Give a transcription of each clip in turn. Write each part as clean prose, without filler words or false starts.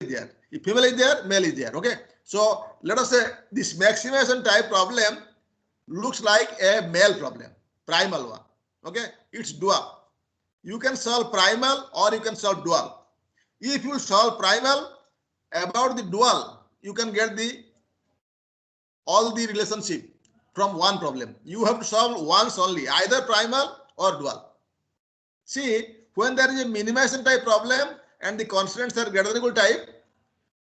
there. If female is there, male is there. Okay. So let us say this maximization type problem looks like a male problem, primal one. Okay. It's dual. You can solve primal or you can solve dual. If you solve primal about the dual, you can get all the relationship from one problem. You have to solve once only, either primal or dual. See, when there is a minimization type problem and the constants are greater than equal type,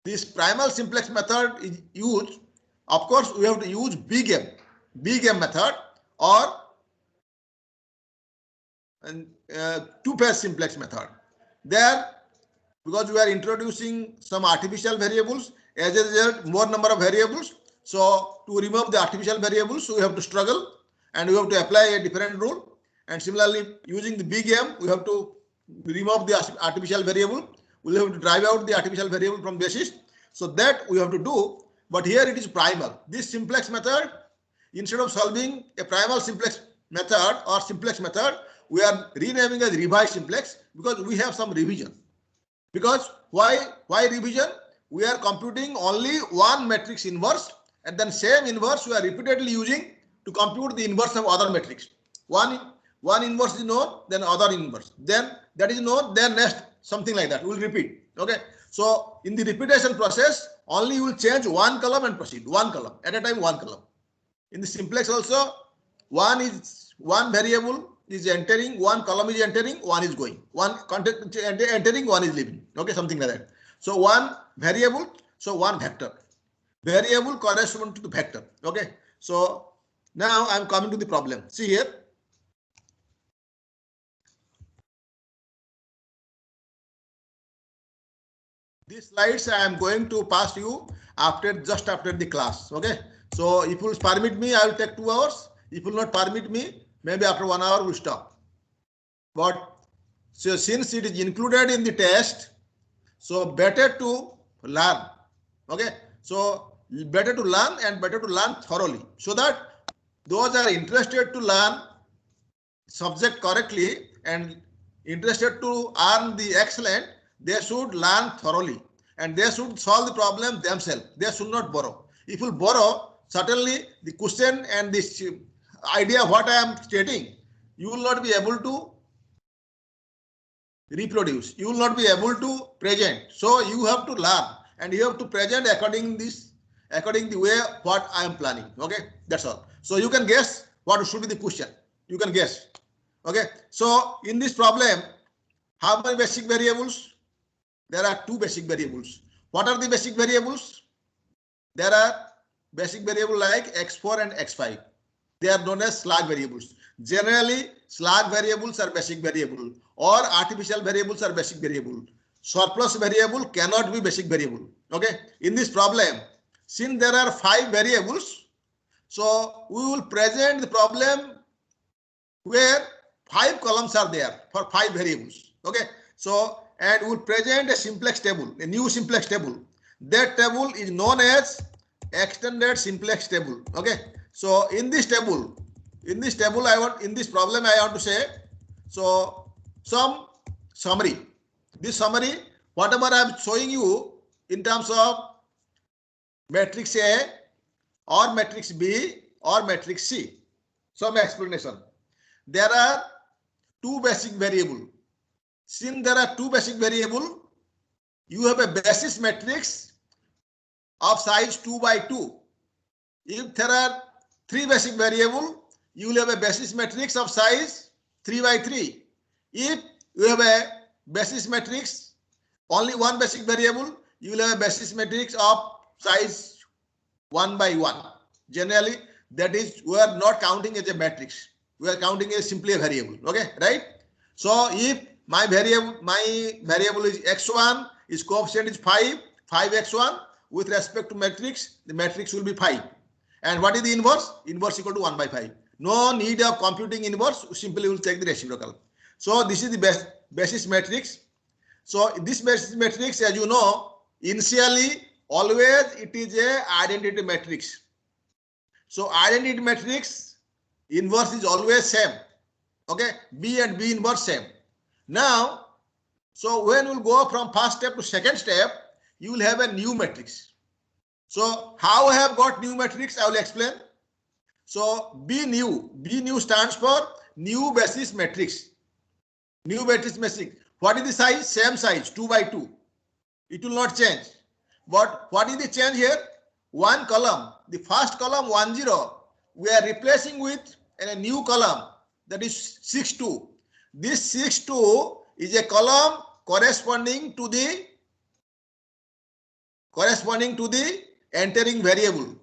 this primal simplex method is used. Of course, we have to use big M method or two-phase simplex method. There, because we are introducing some artificial variables, as a result, more number of variables. So to remove the artificial variables, we have to struggle and we have to apply a different rule. And similarly, using the big M, we have to remove the artificial variable. We have to drive out the artificial variable from basis. So that we have to do. But here it is primal. This simplex method, instead of solving a primal simplex method or simplex method, we are renaming as revised simplex because we have some revision. Because why revision? We are computing only one matrix inverse, and then same inverse we are repeatedly using to compute the inverse of other matrix. One inverse is known, then other inverse, then that is known, then next, something like that. We will repeat. Okay. So in the repetition process, only you will change one column and proceed. One column at a time, one column. In the simplex also, one variable is entering, one column is entering, one is going. One content entering, one is leaving. Okay, something like that. So one variable, so one vector. Variable corresponds to the vector. Okay. So now I am coming to the problem. See here. These slides I am going to pass you just after the class. Okay. So if you will permit me, I will take 2 hours. If you will not permit me, maybe after 1 hour we'll stop. But so since it is included in the test, so better to learn. Okay. So better to learn and better to learn thoroughly, so that those are interested to learn subject correctly and interested to earn the excellent, they should learn thoroughly and they should solve the problem themselves. They should not borrow. If you borrow, certainly the question and this idea what I am stating, you will not be able to reproduce. You will not be able to present. So you have to learn and you have to present according the way what I am planning. Okay, that's all. So you can guess what should be the question. You can guess. Okay. So in this problem, how many basic variables? There are 2 basic variables. What are the basic variables? There are basic variables like x4 and x5. They are known as slug variables. Generally, slug variables are basic variable or artificial variables are basic variable. Surplus variable cannot be basic variable. Okay. In this problem, since there are 5 variables, so we will present the problem where 5 columns are there for 5 variables. Okay. So, and we will present a simplex table, a new simplex table. That table is known as extended simplex table. Okay. So in this problem I want to say, so some summary. This summary, whatever I am showing you in terms of matrix A or matrix B or matrix C, some explanation. There are 2 basic variables. Since there are 2 basic variables, you have a basis matrix of size 2 by 2. If there are 3 basic variables, you will have a basis matrix of size 3 by 3. If you have a basis matrix, only 1 basic variable, you will have a basis matrix of size 1 by 1. Generally, that is, we are not counting as a matrix. We are counting as simply a variable. Okay, right? So if my variable is x1, its coefficient is 5x1, with respect to matrix, the matrix will be 5. And what is the inverse? Inverse equal to 1 by 5. No need of computing inverse, simply will take the reciprocal. So this is the basis matrix. So this basis matrix, as you know, initially always it is a identity matrix. So identity matrix inverse is always same. Okay, B and B inverse same. Now, so when we'll go from first step to second step, you will have a new matrix. So how I have got new matrix, I will explain. So B new stands for new basis matrix. New matrix matrix. What is the size? Same size, 2 by 2. It will not change. But what is the change here? One column, the first column 1 0, we are replacing with a new column, that is 6 2. This 6 2 is a column corresponding to the entering variable,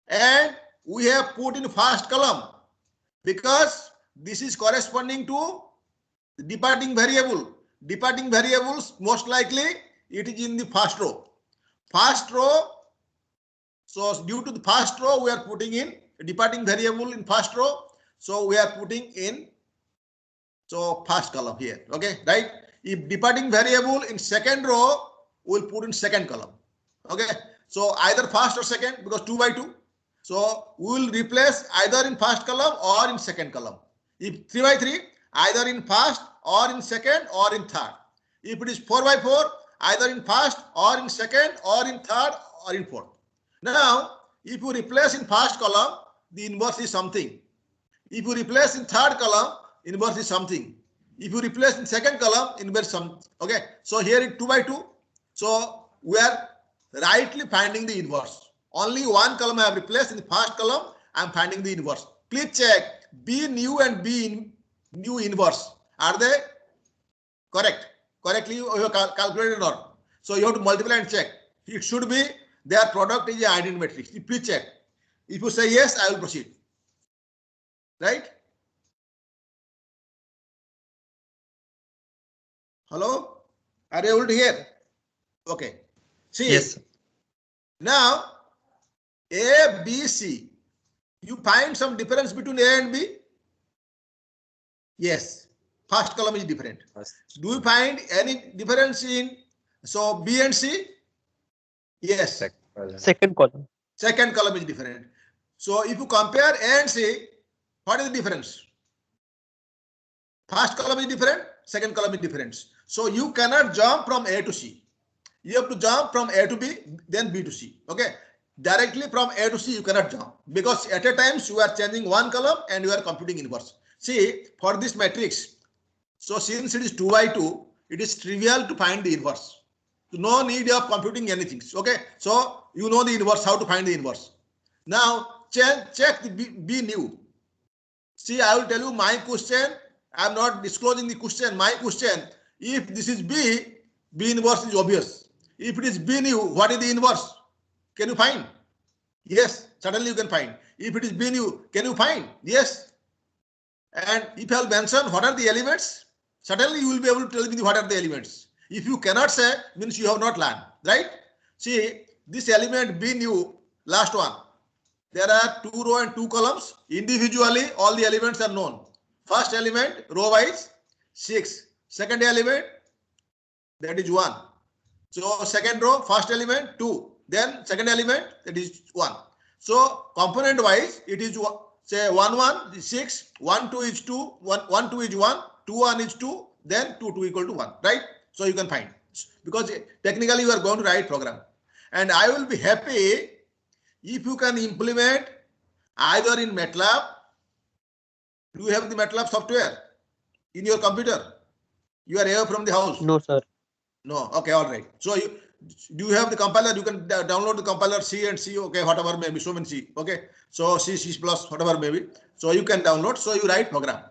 and we have put in first column because this is corresponding to the departing variable. Departing variables, most likely it is in the first row. So due to the first row, we are putting in a departing variable in first row. So we are putting in first column here. Okay, right? If departing variable in second row, we'll put in second column. Okay, so either first or second, because 2 by 2. So we will replace either in first column or in second column. If 3 by 3, either in first or in second or in third. If it is 4 by 4, either in first or in second or in third or in fourth. Now, if you replace in first column, the inverse is something. If you replace in third column, inverse is something. If you replace in second column, inverse something. Okay, so here in 2 by 2, so we are rightly finding the inverse. Only one column I have replaced. In the first column, I am finding the inverse. Please check B new and B new inverse. Are they correct? Correctly you have calculated or not? So you have to multiply and check. It should be their product is a identity matrix. Please check. If you say yes, I will proceed. Right? Hello? Are you able to hear? Okay. See. Yes. Now, A, B, C. You find some difference between A and B? Yes. First column is different. Do you find any difference in B and C? Yes. Second column. Second column is different. So if you compare A and C, what is the difference? First column is different, second column is different. So you cannot jump from A to C. You have to jump from A to B, then B to C. Okay. Directly from A to C you cannot jump, because at a time you are changing one column and you are computing inverse. See, for this matrix, so since it is 2 by 2, it is trivial to find the inverse. No need of computing anything. Okay, so you know the inverse, how to find the inverse. Now check the B new. See, I will tell you my question. I am not disclosing the question. My question: if this is B inverse is obvious. If it is B new, what is the inverse? Can you find? Yes, certainly you can find. If it is B new, can you find? Yes. And if I will mention what are the elements, certainly you will be able to tell me what are the elements. If you cannot say, means you have not learned, right? See, this element B new, last one. There are 2 row and 2 columns. Individually, all the elements are known. First element, row wise, 6. Second element, that is 1. So second row, first element, 2. Then second element, that is 1. So component wise, it is say 1 1 is 6, 1 2 is 2, 1 2 is 1, 2 1 is 2, then 2 2 equal to 1, right? So you can find, because technically you are going to write program, and I will be happy if you can implement either in MATLAB. Do you have the MATLAB software in your computer? You are away from the house? No, sir. No. Okay, all right. So do you have the compiler? You can download the compiler C and C. Okay, whatever maybe, so many C. Okay, so C, C++, whatever maybe. So you can download. So you write program.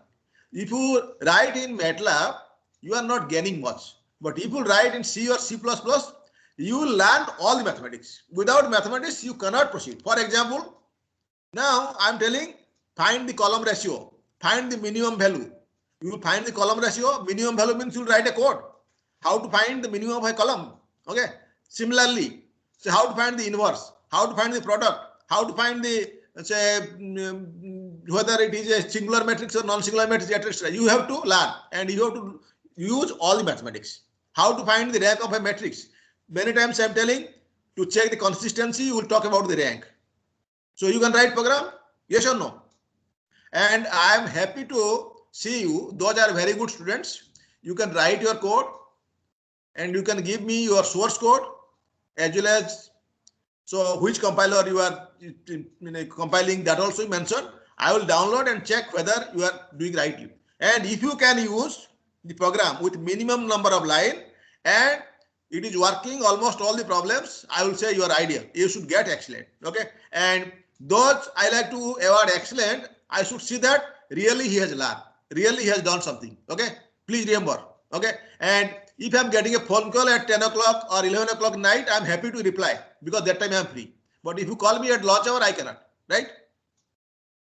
If you write in MATLAB, you are not gaining much. But if you write in C or C++, you will learn all the mathematics. Without mathematics, you cannot proceed. For example, now I am telling, find the column ratio, find the minimum value. You will find the column ratio. Minimum value means you will write a code. How to find the minimum of a column. Okay. Similarly, so how to find the inverse, how to find the product, how to find the, say, whether it is a singular matrix or non-singular matrix, etc. You have to learn, and you have to use all the mathematics. How to find the rank of a matrix. Many times I am telling, to check the consistency, you will talk about the rank. So you can write program, yes or no? And I am happy to see you. Those are very good students. You can write your code and you can give me your source code as well as so which compiler you are compiling, that also mentioned. I will download and check whether you are doing rightly. And if you can use the program with minimum number of line and it is working almost all the problems, I will say you are ideal. You should get excellent. Okay. And those I like to award excellent, I should see that really he has learned, really he has done something. Okay. Please remember. Okay. And if I'm getting a phone call at 10 o'clock or 11 o'clock night, I'm happy to reply because that time I'm free. But if you call me at lunch hour, I cannot. Right.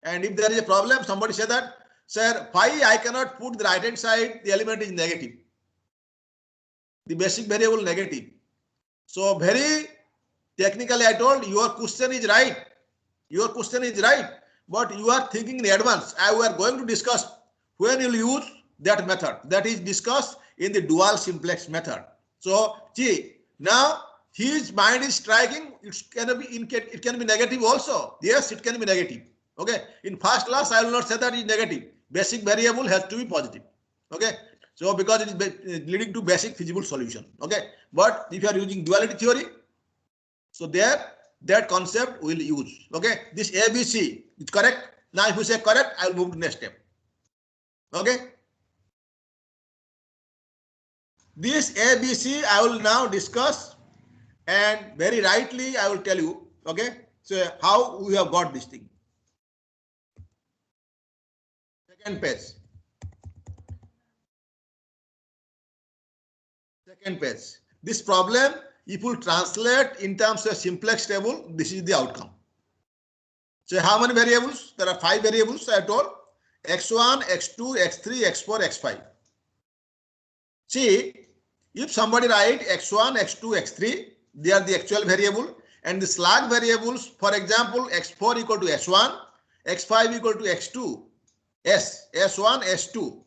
And if there is a problem, somebody say that, sir, why I cannot put the right hand side, the element is negative. The basic variable negative. So very technically I told your question is right. Your question is right. But you are thinking in advance. We are going to discuss when you will use that method. That is discussed in the dual simplex method. So see, now his mind is striking. It can be negative also. Yes, it can be negative. Okay. In first class, I will not say that it is negative. Basic variable has to be positive. Okay. So because it is leading to basic feasible solution. Okay. But if you are using duality theory, so there that concept will use. Okay. This ABC is correct. Now if you say correct, I will move to next step. Okay. This ABC I will now discuss, and very rightly I will tell you. Okay. So how we have got this thing. Second page. Second page. This problem, if you translate in terms of simplex table, this is the outcome. So how many variables? There are 5 variables I told. X1, X2, X3, X4, X5. See, if somebody write X1, X2, X3, they are the actual variable, and the slug variables, for example, X4 equal to S1, X5 equal to X2, S1, S2.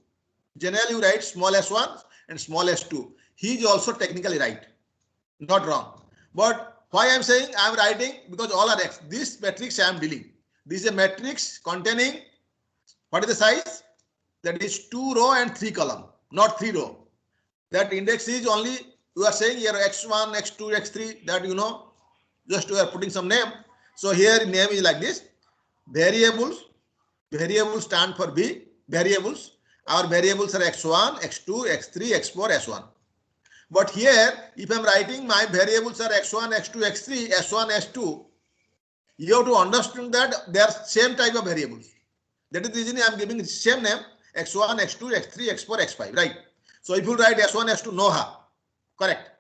Generally you write small s1 and small s2. He is also technically right, not wrong. But why I am saying I am writing, because all are X. This matrix I am dealing. This is a matrix containing, what is the size? That is 2 row and 3 column, not 3 row. That index is only, you are saying here X1, X2, X3, that you know, just you are putting some name. So here name is like this. Variables stand for B, variables. Our variables are X1, X2, X3, X4, S1. But here, if I am writing my variables are X1, X2, X3, S1, S2, you have to understand that they are same type of variables. That is the reason I am giving the same name, X1, X2, X3, X4, X5, right? So if you write S1, S2, no ha, correct.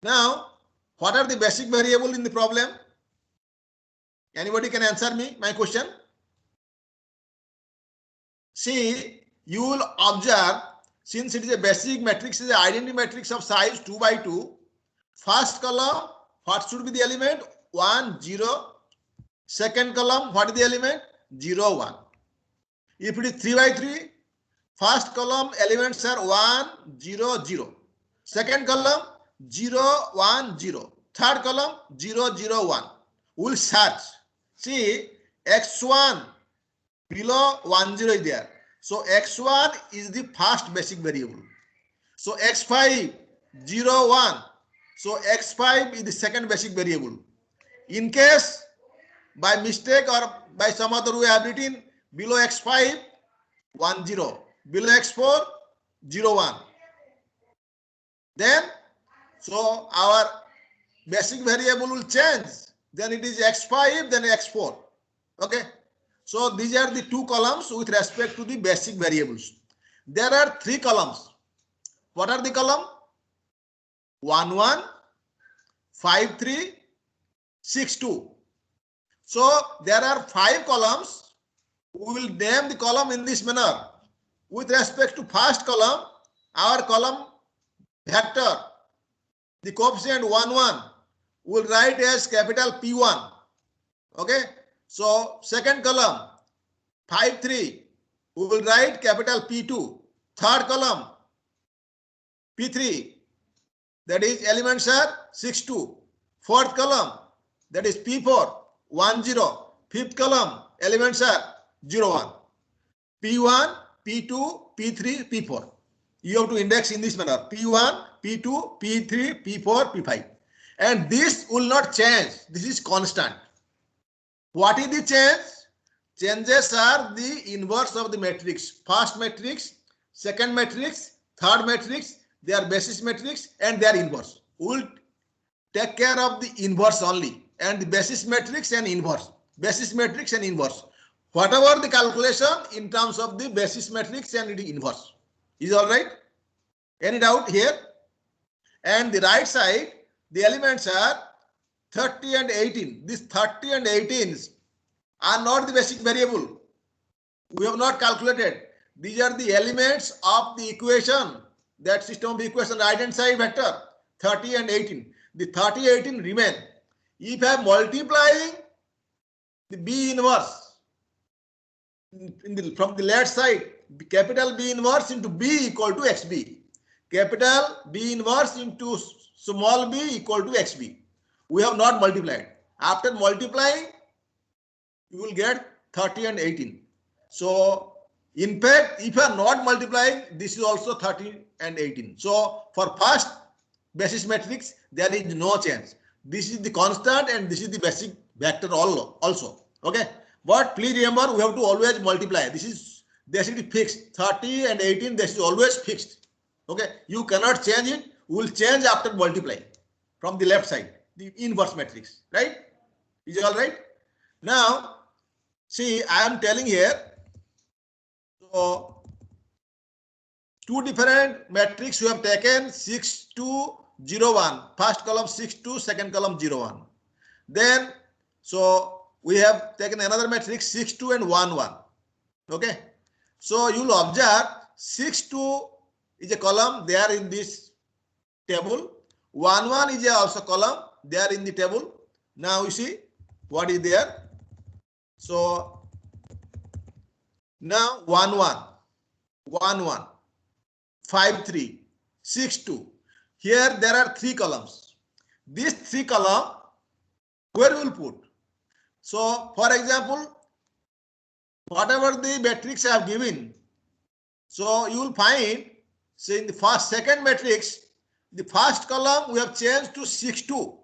Now, what are the basic variable in the problem? Anybody can answer me my question? See, you will observe, since it is a basic matrix, it is an identity matrix of size 2 by 2. First column, what should be the element? 1, 0. Second column, what is the element? 0, 1. If it is 3 by 3, first column elements are 1, 0, 0. Second column, 0, 1, 0. Third column, 0, 0, 1. We will search. See, X1 below 1, 0 is there. So X1 is the first basic variable. So X5, 0, 1. So X5 is the second basic variable. In case by mistake or by some other way I have written below X5, 1, 0. Below X4, 0, 1. Then, so our basic variable will change. Then it is X5, then X4. Okay. So these are the 2 columns with respect to the basic variables. There are 3 columns. What are the column? 1, 1, 5, 3, 6, 2. So there are 5 columns. We will name the column in this manner. With respect to first column, our column vector, the coefficient 1, 1, we will write as capital P1. Okay. So second column 5, 3, we will write capital P2. Third column P3, that is elements are 6, 2. Fourth column, that is P4, 1, 0. Fifth column elements are 0, 1. P1, P2, P3, P4. You have to index in this manner. P1, P2, P3, P4, P5. And this will not change. This is constant. What is the change? Changes are the inverse of the matrix. First matrix, second matrix, third matrix, they are basis matrix and they are inverse. We will take care of the inverse only and the basis matrix and inverse. Basis matrix and inverse. Whatever the calculation in terms of the basis matrix and the inverse. Is all right? Any doubt here? And the right side, the elements are 30 and 18. These 30 and 18s are not the basic variable. We have not calculated. These are the elements of the equation, that system of equation right hand side vector, 30 and 18. The 30, 18 remain. If I am multiplying the B inverse from the left side, capital B inverse into B equal to XB. Capital B inverse into small b equal to XB. We have not multiplied. After multiplying, you will get 30 and 18. So, in fact, if you are not multiplying, this is also 30 and 18. So, for first basis matrix, there is no change. This is the constant and this is the basic vector also. Okay. But please remember, we have to always multiply. This is fixed. 30 and 18, this is always fixed. Okay. You cannot change it. We will change after multiplying from the left side, the inverse matrix. Right? Is it all right? Now, see, I am telling here. So, two different matrix we have taken 6, 2, 0, 1. First column 6, 2, second column 0, 1. Then, so we have taken another matrix 6, 2 and 1, 1. Okay. So you will observe 6, 2 is a column there in this table. 1, 1 is also column there in the table. Now you see what is there. So now 1, 1, 1, 1, 5, 3, 6, 2. Here there are 3 columns. These 3 columns, where we will put? So, for example, whatever the matrix I have given, so you will find, say in the second matrix, the first column we have changed to 6, 2.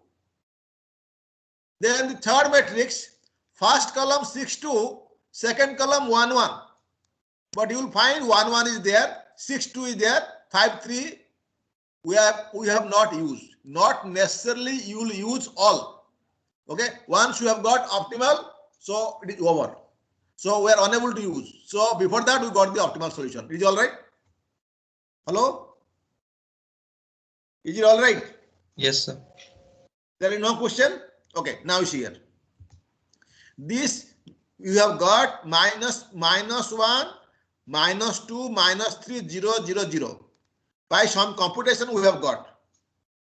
Then the third matrix, first column 6, 2, second column 1, 1. But you will find 1, 1 is there, 6, 2 is there, 5, 3 we have not used. Not necessarily you will use all. Okay, once you have got optimal, so it is over. So we are unable to use. So before that we got the optimal solution. Is it all right? Hello? Is it all right? Yes, sir. There is no question? Okay, now you see here. This you have got minus 1, minus 2, minus 3, 0, 0, 0. By some computation we have got.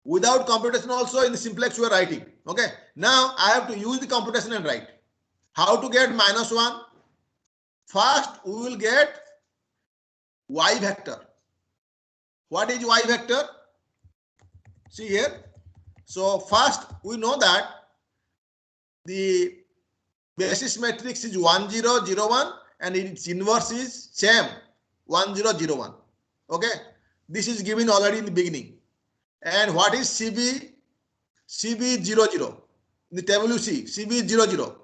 Without computation also in the simplex we are writing. Okay. Now I have to use the computation and write. How to get minus 1? First we will get y vector. What is y vector? See here. So first we know that the basis matrix is 1, 0, 0, 1 and its inverse is same 1, 0, 0, 1. Okay. This is given already in the beginning. And what is CB? CB 0, 0. In the table you see CB 0, 0.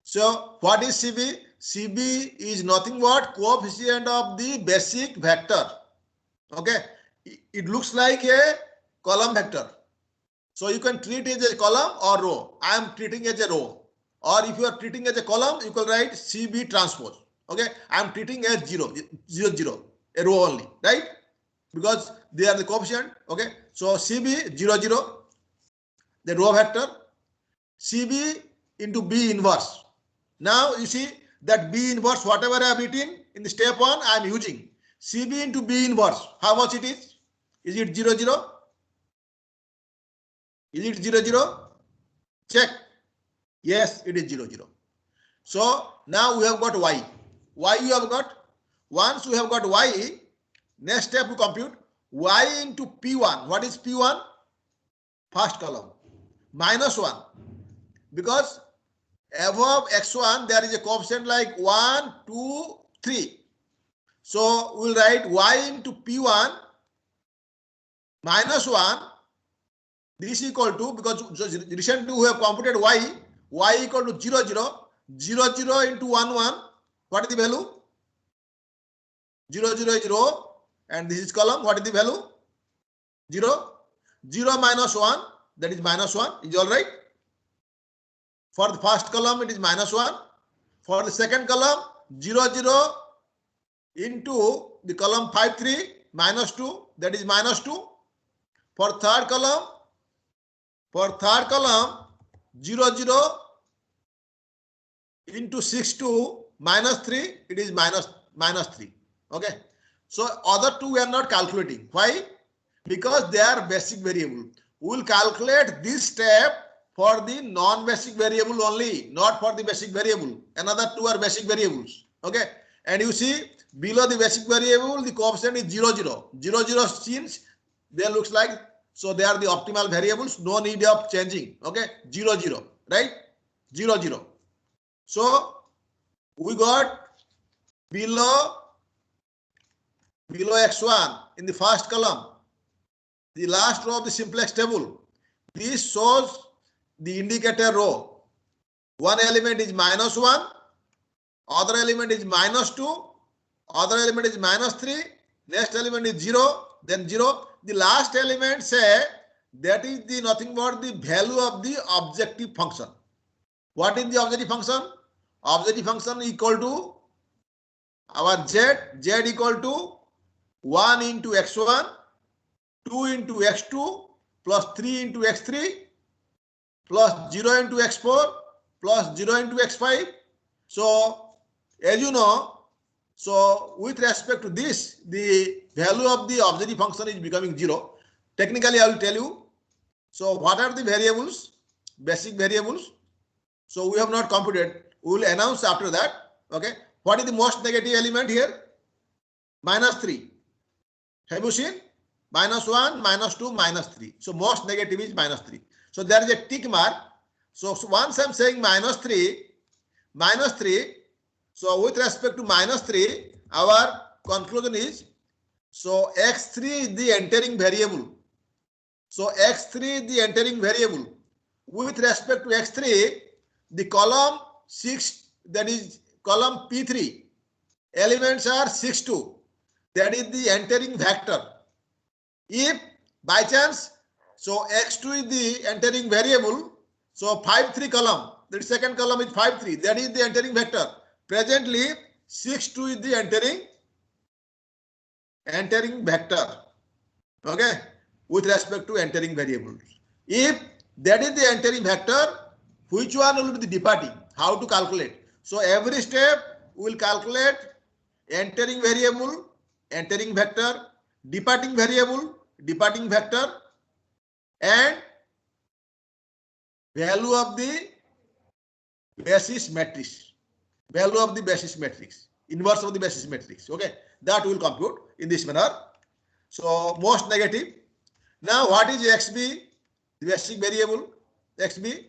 So what is CB? CB is nothing but coefficient of the basic vector. Okay. It looks like a column vector. So you can treat it as a column or row. I am treating it as a row. Or if you are treating it as a column, you can write CB transpose. Okay. I am treating as 0, 0, 0. A row only. Right? Because they are the coefficient. Okay. So CB 0, 0. The row vector. CB into B inverse. Now you see that B inverse, whatever I have written in the step 1, I am using. CB into B inverse. How much it is? Is it 0, 0? Is it 0, 0? Check. Yes, it is 0, 0. So now we have got Y. Y you have got. Once we have got Y, next step we compute Y into P1. What is P1? First column. Minus 1. Because above x1 there is a coefficient like 1, 2, 3. So we will write Y into P1 minus 1, this equal to, because recently we have computed y equal to 0, 0, 0, 0 into 1, 1. What is the value? 0, 0 is row, and this is column. What is the value? 0. 0 minus 1, that is minus 1. Is all right? For the first column, it is minus 1. For the second column, 0, 0 into the column 5, 3, minus 2, that is minus 2. For third column, 0, 0 into 6, 2, minus 3, it is minus 3. Okay. So other two we are not calculating. Why? Because they are basic variable. We will calculate this step for the non-basic variable only, not for the basic variable. Another two are basic variables. Okay. And you see below the basic variable, the coefficient is 0, 0. 0, 0 since they looks like, so they are the optimal variables. No need of changing. Okay. 0, 0. Right? 0, 0. So we got below x1 in the first column, the last row of the simplex table. This shows the indicator row. One element is minus 1, other element is minus 2, other element is minus 3, next element is 0, then 0. The last element say that is the nothing but the value of the objective function. What is the objective function? Objective function equal to our z equal to 1 into x1, 2 into x2, plus 3 into x3, plus 0 into x4, plus 0 into x5. So, as you know, so with respect to this, the value of the objective function is becoming 0. Technically, I will tell you. So, what are the variables? Basic variables. So, we have not computed. We will announce after that. Okay. What is the most negative element here? Minus 3. Have you seen? Minus 1, minus 2, minus 3. So, most negative is minus 3. So, there is a tick mark. So once I am saying minus 3, so with respect to minus 3, our conclusion is, so x3 is the entering variable. So x3 is the entering variable. With respect to x3, the column 6, that is column P3, elements are 6, 2. That is the entering vector. If by chance, so x2 is the entering variable, so 5, 3 column, the second column is 5, 3, that is the entering vector. Presently, 6, 2 is the entering vector. Okay, with respect to entering variables. If that is the entering vector, which one will be the departing? How to calculate? So every step we will calculate entering variable, entering vector, departing variable, departing vector, and value of the basis matrix. Value of the basis matrix. Inverse of the basis matrix. Okay, that will compute in this manner. So most negative. Now what is XB? The basic variable XB,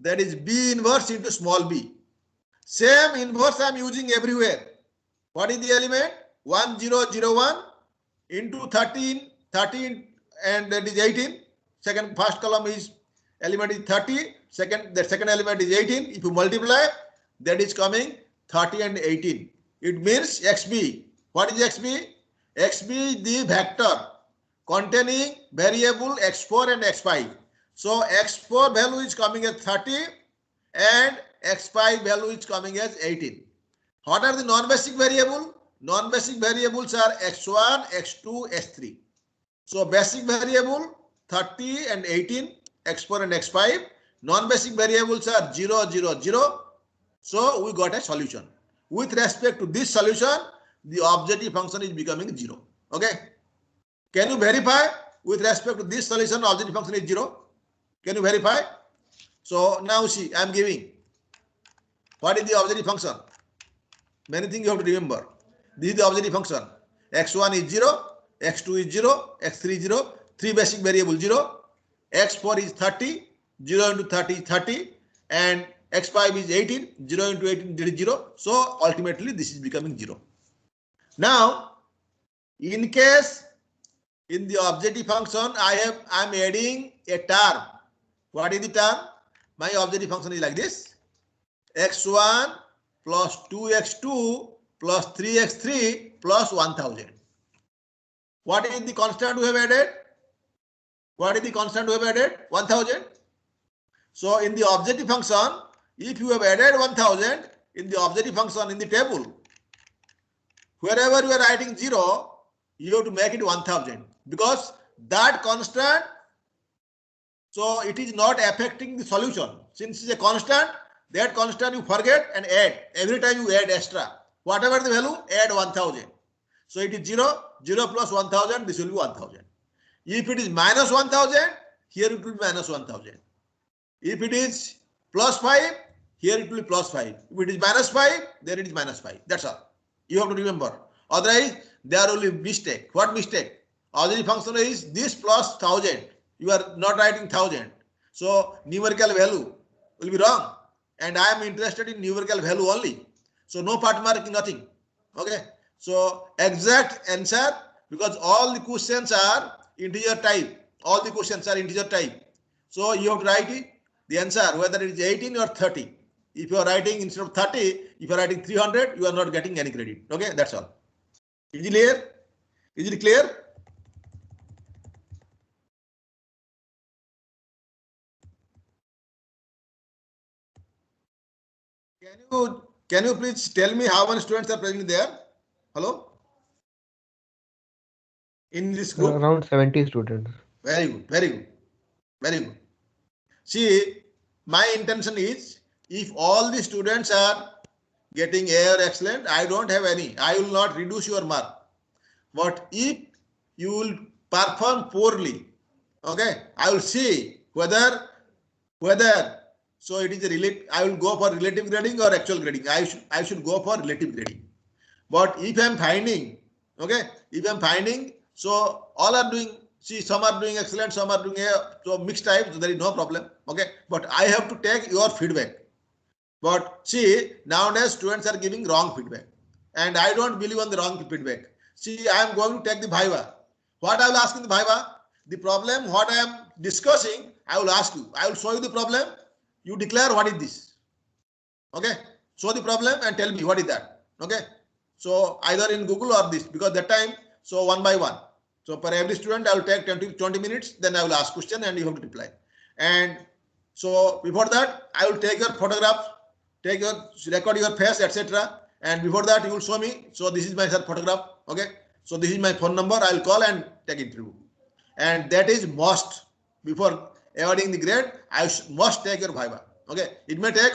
that is B inverse into small b. Same inverse I am using everywhere. What is the element? 1, 0, 0, 1 into 13, 13, and that is 18. First column is element is 30. The second element is 18. If you multiply, that is coming 30 and 18. It means XB. What is XB? XB is the vector containing variable x4 and x5. So x4 value is coming as 30 and x5 value is coming as 18. What are the non-basic variables? Non-basic variables are x1, x2, x3. So basic variable 30 and 18, x4 and x5. Non-basic variables are 0, 0, 0. So we got a solution. With respect to this solution, the objective function is becoming 0. Okay. Can you verify with respect to this solution, objective function is 0? Can you verify? So now see, I am giving. What is the objective function? Many things you have to remember. This is the objective function. X1 is 0, x2 is 0, x3 is 0, 3 basic variables 0, x4 is 30, 0 into 30 is 30, and x5 is 18, 0 into 18 is 0. So ultimately this is becoming 0. Now, in case In the objective function, I'm adding a term. What is the term? My objective function is like this: x1 plus 2x2 plus 3x3 plus 1000. What is the constant we have added? What is the constant we have added? 1000. So in the objective function, if you have added 1000 in the objective function in the table, wherever you are writing 0, you have to make it 1000, because that constant, so it is not affecting the solution. Since it's a constant, that constant you forget and add. Every time you add extra, whatever the value, add 1000. So it is 0, 0 plus 1000, this will be 1000. If it is minus 1000, here it will be minus 1000. If it is plus 5, here it will be plus 5. If it is minus 5, then it is minus 5. That's all. You have to remember. Otherwise, there will be mistake. What mistake? Objective function is this plus 1000. You are not writing 1000. So numerical value will be wrong. And I am interested in numerical value only. So no part marking, nothing. Okay. So exact answer, because all the questions are integer type. All the questions are integer type. So you have to write it, the answer, whether it is 18 or 30. If you are writing instead of 30, if you are writing 300, you are not getting any credit. Okay, that's all. Is it clear? Is it clear? Can you please tell me how many students are present there? Hello? In this group? Around 70 students. Very good, very good, very good. See, my intention is, if all the students are getting A or excellent, I don't have any. I will not reduce your mark. But if you will perform poorly, okay, I will see whether so it is a relative. I will go for relative grading or actual grading. I should go for relative grading. But if I am finding, okay, if I am finding, so all are doing, see, some are doing excellent, some are doing A, so mixed type, so there is no problem. Okay, but I have to take your feedback. But see, nowadays students are giving wrong feedback, and I don't believe on the wrong feedback. See, I am going to take the Viva. What I will ask in the Viva, the problem, what I am discussing, I will ask you. I will show you the problem. You declare what is this. Okay, show the problem and tell me what is that. Okay, so either in Google or this, because that time, so one by one. So for every student, I will take 20 minutes, then I will ask question and you have to reply. And so before that, I will take your photograph, record your face, etc. And before that, you will show me. So this is my photograph. Okay. So this is my phone number. I will call and take interview. And that is must. Before awarding the grade, I must take your Viva. Okay. It may take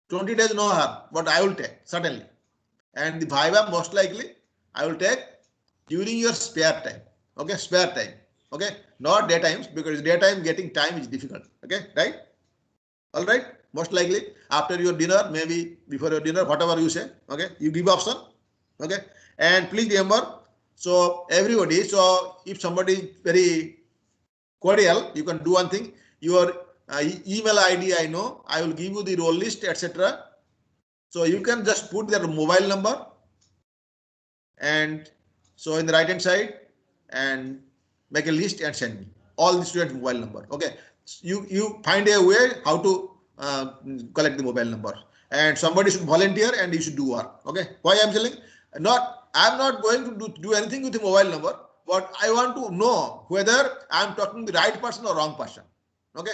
20 days, no harm, but I will take certainly. And the Viva most likely I will take during your spare time. Okay. Spare time. Okay. Not daytimes, because daytime getting time is difficult. Okay. Right. All right. Most likely after your dinner, maybe before your dinner, whatever you say. Okay. You give option. Okay. And please remember, so everybody, so if somebody is very cordial, you can do one thing. Your email ID, I know, I will give you the roll list, etc. So you can just put their mobile number, and so in the right hand side, and make a list and send me all the students' mobile number. Okay. You find a way how to collect the mobile number, and somebody should volunteer and you should do work. Okay. Why I'm telling? I'm not going to do anything with the mobile number, but I want to know whether I'm talking to the right person or wrong person. Okay.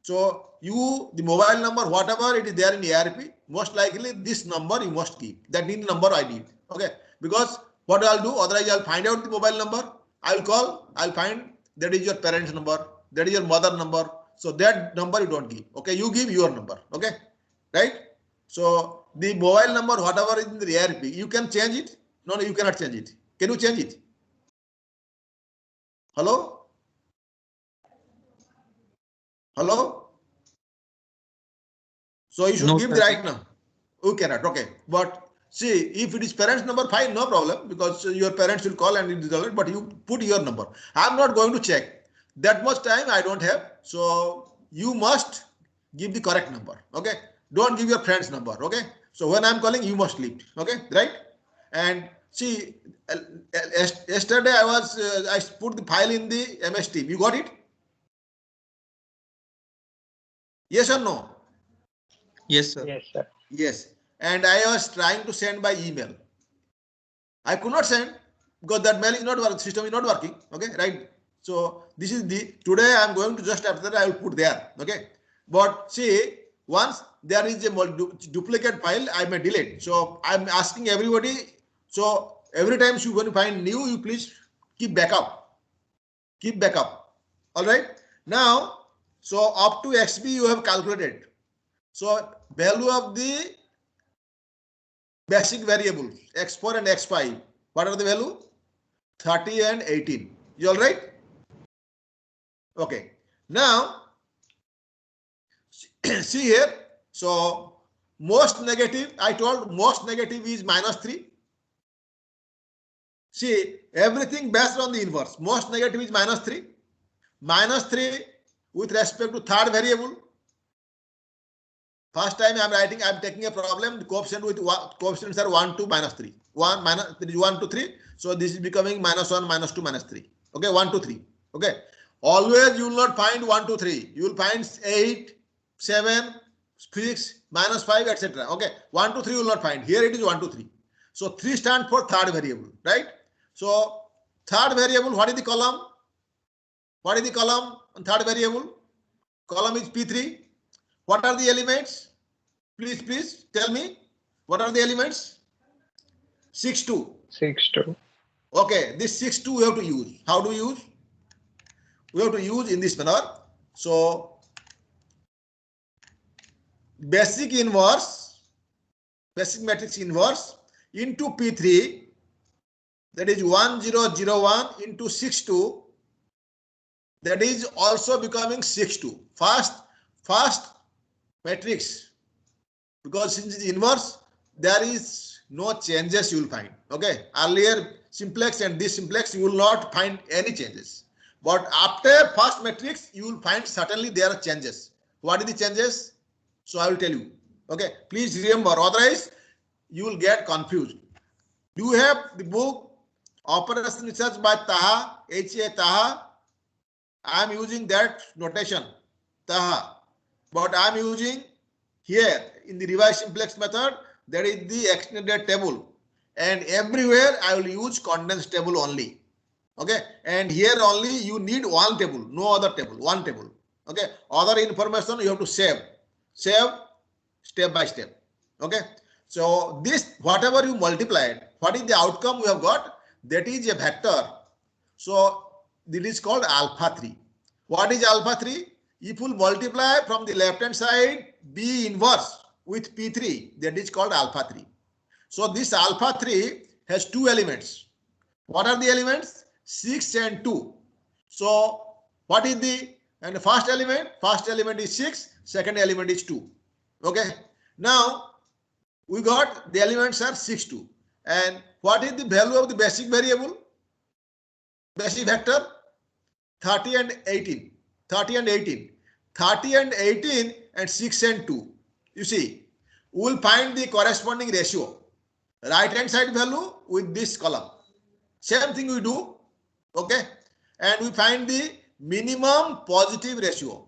So the mobile number, whatever it is there in the ARP, most likely this number you must keep. That means number I need. Okay. Because what I'll do, otherwise I'll find out the mobile number. I'll call, I'll find that is your parents' number, that is your mother number. So that number you don't give. Okay. You give your number. Okay. Right. So the mobile number, whatever is in the ARP, you can change it. No, you cannot change it. Can you change it? Hello? Hello? So you should No, give sir. the right now. You cannot. Okay. But see, if it is parents number, fine, no problem, because your parents will call and it is all right, but you put your number. I'm not going to check. That much time I don't have. So you must give the correct number. Okay. Don't give your friend's number. Okay. So when I'm calling, you must leave. Okay. Right. And See, yesterday I put the file in the MS Team. You got it? Yes or no? Yes, sir. Yes, sir. Yes. And I was trying to send by email. I could not send because that mail is not working, system is not working. Okay, right? So this is the today I am going to just after that I will put there. Okay, but see, once there is a duplicate file, I may delete. So I am asking everybody. So every time you when you find new, you please keep backup. Keep backup. All right. Now, so up to XB you have calculated. So value of the basic variables x4 and x5. What are the value? 30 and 18. You all right? Okay. Now, see here. So, most negative, I told most negative is -3. See, everything based on the inverse. Most negative is -3. -3 with respect to third variable. First time I am writing, I am taking a problem. The coefficient with coefficients are 1, 2, -3. 1, minus 3, 1, 2, 3. So this is becoming -1, -2, -3. Okay, 1, 2, 3. Okay. Always you will not find 1, 2, 3. You will find 8, 7, 6, -5, etc. Okay. 1, 2, 3 you will not find. Here it is 1, 2, 3. So 3 stands for third variable, right? So third variable, what is the column? What is the column on third variable? Column is P3. What are the elements? Please tell me. What are the elements? 6, 2. 6, 2. Okay, this 6, 2 we have to use. How do we use? We have to use in this manner. So, basic matrix inverse into P3, that is 1, 0, 0, 1 into 6, 2, that is also becoming 6, 2. First matrix, because since it's inverse, there is no changes you will find. Okay, earlier simplex and this simplex you will not find any changes, but after first matrix you will find certainly there are changes. What are the changes? So I will tell you. Okay, please remember, otherwise you will get confused. Do you have the book Operation Research by Taha, H.A. Taha? I am using that notation, Taha, but I am using here in the revised simplex method, there is the extended table, and everywhere I will use condensed table only. Okay, and here only you need one table, no other table, one table. Okay, other information you have to save step by step. Okay, so this whatever you multiplied, what is the outcome we have got? That is a vector. So this is called alpha 3. What is alpha 3? If you multiply from the left hand side B inverse with P3, that is called alpha 3. So this alpha 3 has two elements. What are the elements? 6 and 2. So what is the first element? First element is 6, second element is 2. Okay. Now we got the elements are 6, 2. And what is the value of the basic variable? Basic vector? 30 and 18. 30 and 18. 30 and 18 and 6 and 2. You see, we will find the corresponding ratio. Right hand side value with this column. Same thing we do. Okay. And we find the minimum positive ratio.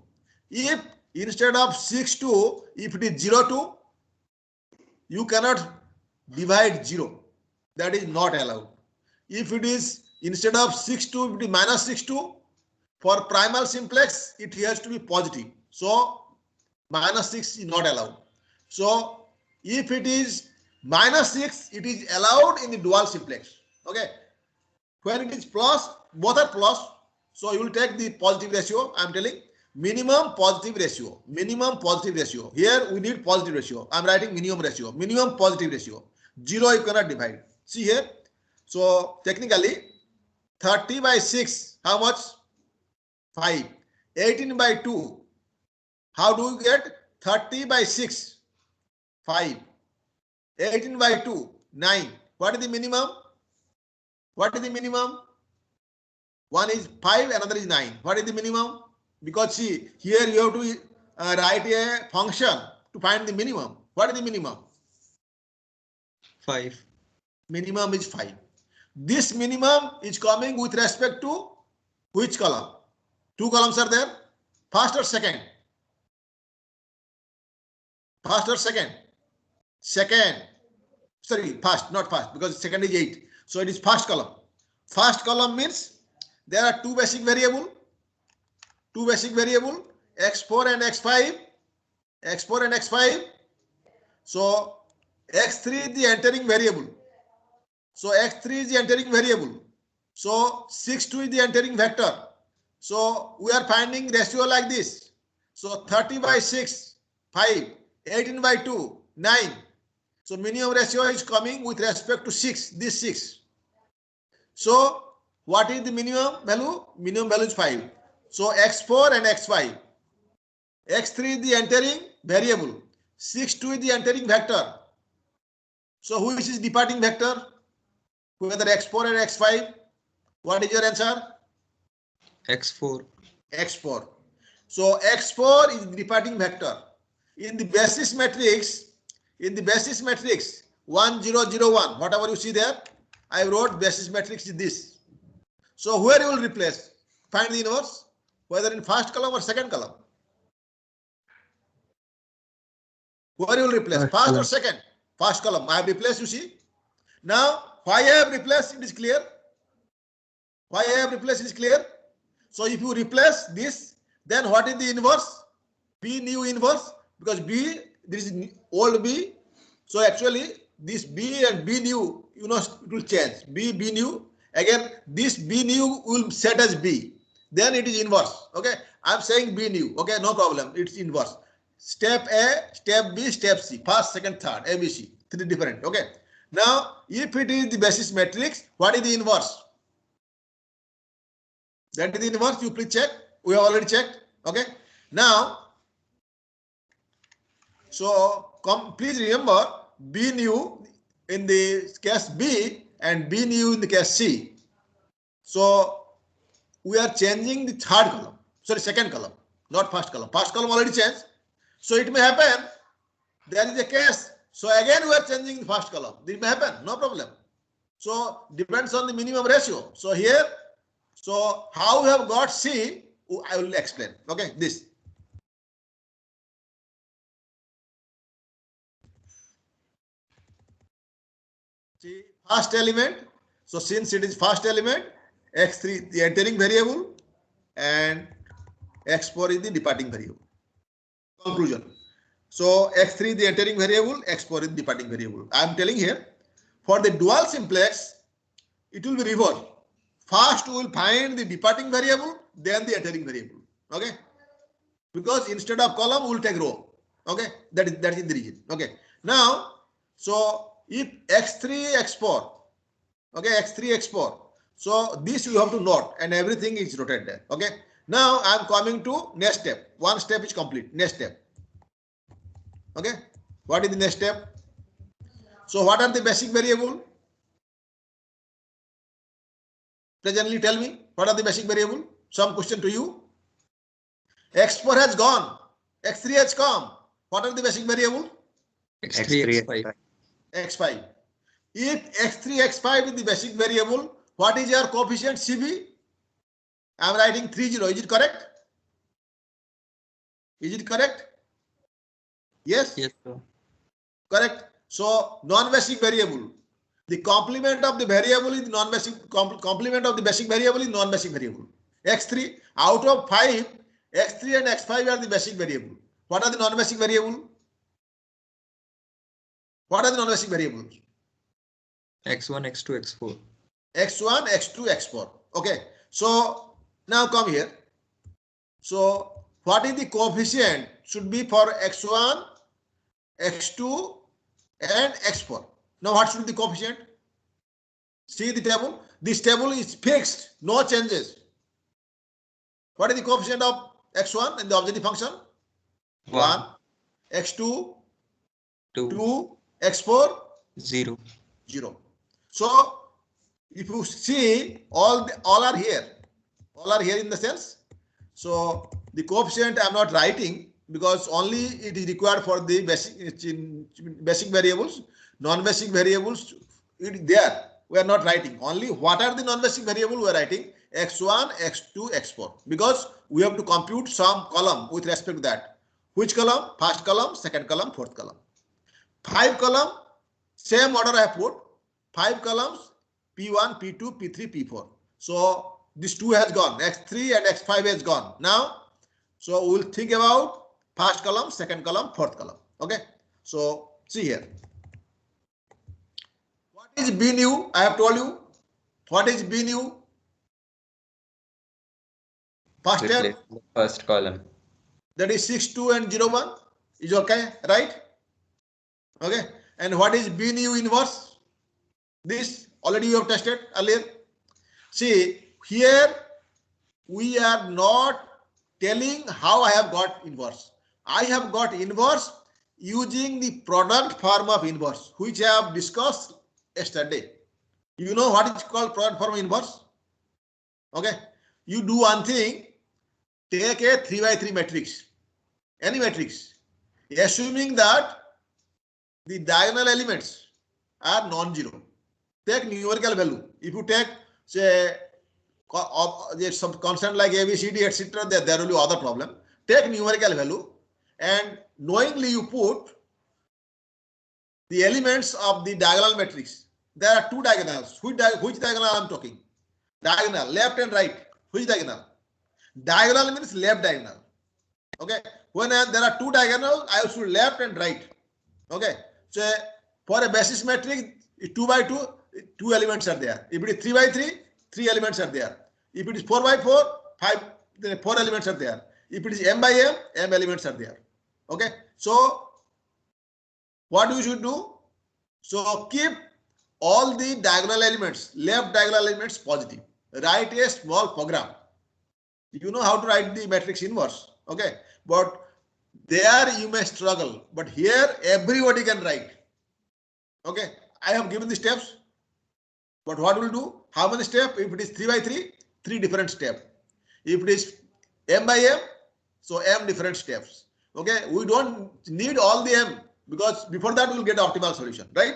If instead of 6, 2, if it is 0, 2, you cannot divide 0. That is not allowed. If it is instead of 6, 2, it is -6, 2. For primal simplex, it has to be positive. So, -6 is not allowed. So, if it is -6, it is allowed in the dual simplex. Okay. When it is plus, both are plus. So, you will take the positive ratio. I am telling minimum positive ratio. Minimum positive ratio. Here we need positive ratio. I am writing minimum ratio. Minimum positive ratio. 0 you cannot divide. See here. So, technically, 30 by 6, how much? 5. 18 by 2. How do you get 30 by 6? 5. 18 by 2. 9. What is the minimum? What is the minimum? One is 5, another is 9. What is the minimum? Because see, here you have to write a function to find the minimum. What is the minimum? 5. minimum is 5. This minimum is coming with respect to which column? Two columns are there. First or second? First or second? Second. Sorry, first, not first, because second is 8. So it is first column. First column means there are two basic variable, x4 and x5, x4 and x5. So x3 is the entering variable. So x3 is the entering variable. So 6, 2 is the entering vector. So we are finding ratio like this. So 30 by 6, 5, 18 by 2, 9. So minimum ratio is coming with respect to 6, this 6. So what is the minimum value? Minimum value is 5. So x4 and x5. x3 is the entering variable. 6, 2 is the entering vector. So which is departing vector? Whether x4 and x5. What is your answer? X4. X4. So x4 is the departing vector. In the basis matrix, 1, 0, 0, 1, whatever you see there, I wrote basis matrix is this. So where you will replace? Find the inverse, whether in first column or second column. Where you will replace? First or second? First column. I have replaced, you see. Now, why I have replaced, it is clear. Why I have replaced, it is clear. So if you replace this, then what is the inverse? B new inverse, because B, this is old B. So actually this B and B new, you know, it will change. B new. Again, this B new will set as B. Then it is inverse. Okay. I'm saying B new. Okay, no problem. It's inverse. Step A, step B, step C. First, second, third. ABC. Three different. Okay. Now, if it is the basis matrix, what is the inverse? That is the inverse. You please check. We have already checked. Okay. Now, so please remember B new in the case B and B new in the case C. So we are changing the third column. Sorry, second column, not first column. First column already changed. So it may happen there is a case. So again we are changing the first column. This may happen, no problem. So depends on the minimum ratio. So here, so how we have got C, I will explain. Okay, this. See, first element. So since it is first element, x3 the entering variable and x4 is the departing variable. Conclusion. So x3 the entering variable, x4 is the departing variable. I am telling here, for the dual simplex, it will be reversed. First we will find the departing variable, then the entering variable. Okay, because instead of column we will take row. Okay, that is the reason. Okay, now so if x3 x4, okay, x3 x4, so this you have to note and everything is rotated there. Okay, now I am coming to next step. One step is complete. Next step. Okay, what is the next step? So what are the basic variable? Presently tell me, what are the basic variable? Some question to you. x4 has gone, x3 has come. What are the basic variable? X3, X5. X5. If x3, x5 is the basic variable, what is your coefficient CB? I am writing 30. Is it correct? Is it correct? Yes? Yes, sir. Correct. So non-basic variable. The complement of the variable is non-basic. Complement of the basic variable is non-basic variable. X3 out of 5, x3 and x5 are the basic variable. What are the non-basic variable? What are the non-basic variables? X1, X2, X4. X1, X2, X4. Okay. So now come here. So what is the coefficient should be for X1, X2 and X4? Now what should be the coefficient? See the table. This table is fixed, no changes. What is the coefficient of X1 in the objective function? 1. X2, 2. X4, 0. 0. So if you see all are here. All are here in the cells. So the coefficient I am not writing because only it is required for the basic variables. Non-basic variables, it there. We are not writing. Only what are the non-basic variable we are writing? X1, X2, X4. Because we have to compute some column with respect to that. Which column? First column, second column, fourth column. 5 column, same order I have put. 5 columns, P1, P2, P3, P4. So this 2 has gone. X3 and X5 has gone. Now, so we will think about first column, second column, fourth column. Okay. So see here. What is B new? I have told you. What is B new? First step. Replace the first column. That is 6, 2 and 0, 1. Is okay, right? Okay. And what is B new inverse? This already you have tested earlier. See, here we are not telling how I have got inverse. I have got inverse using the product form of inverse, which I have discussed yesterday. You know what is called product form of inverse? Okay. You do one thing, take a 3 by 3 matrix, any matrix, assuming that the diagonal elements are non-zero. Take numerical value. If you take, say, some constant like A, B, C, D, etc., there will be other problem. Take numerical value and knowingly you put the elements of the diagonal matrix. There are 2 diagonals. Which diagonal I am talking? Diagonal, left and right. Which diagonal? Diagonal means left diagonal. Okay. When there are 2 diagonals, I should left and right. Okay. So for a basis matrix, 2 by 2, 2 elements are there. If it is 3 by 3, 3 elements are there. If it is 4 by 4, 5, then 4 elements are there. If it is m by m, m elements are there. Okay. So what you should do? So keep all the diagonal elements, left diagonal elements positive. Write a small program. You know how to write the matrix inverse. Okay. But there you may struggle. But here everybody can write. Okay. I have given the steps. But what will do? How many steps? If it is 3 by 3, 3 different steps. If it is m by m, so m different steps. Okay. We don't need all the m because before that we will get the optimal solution, right?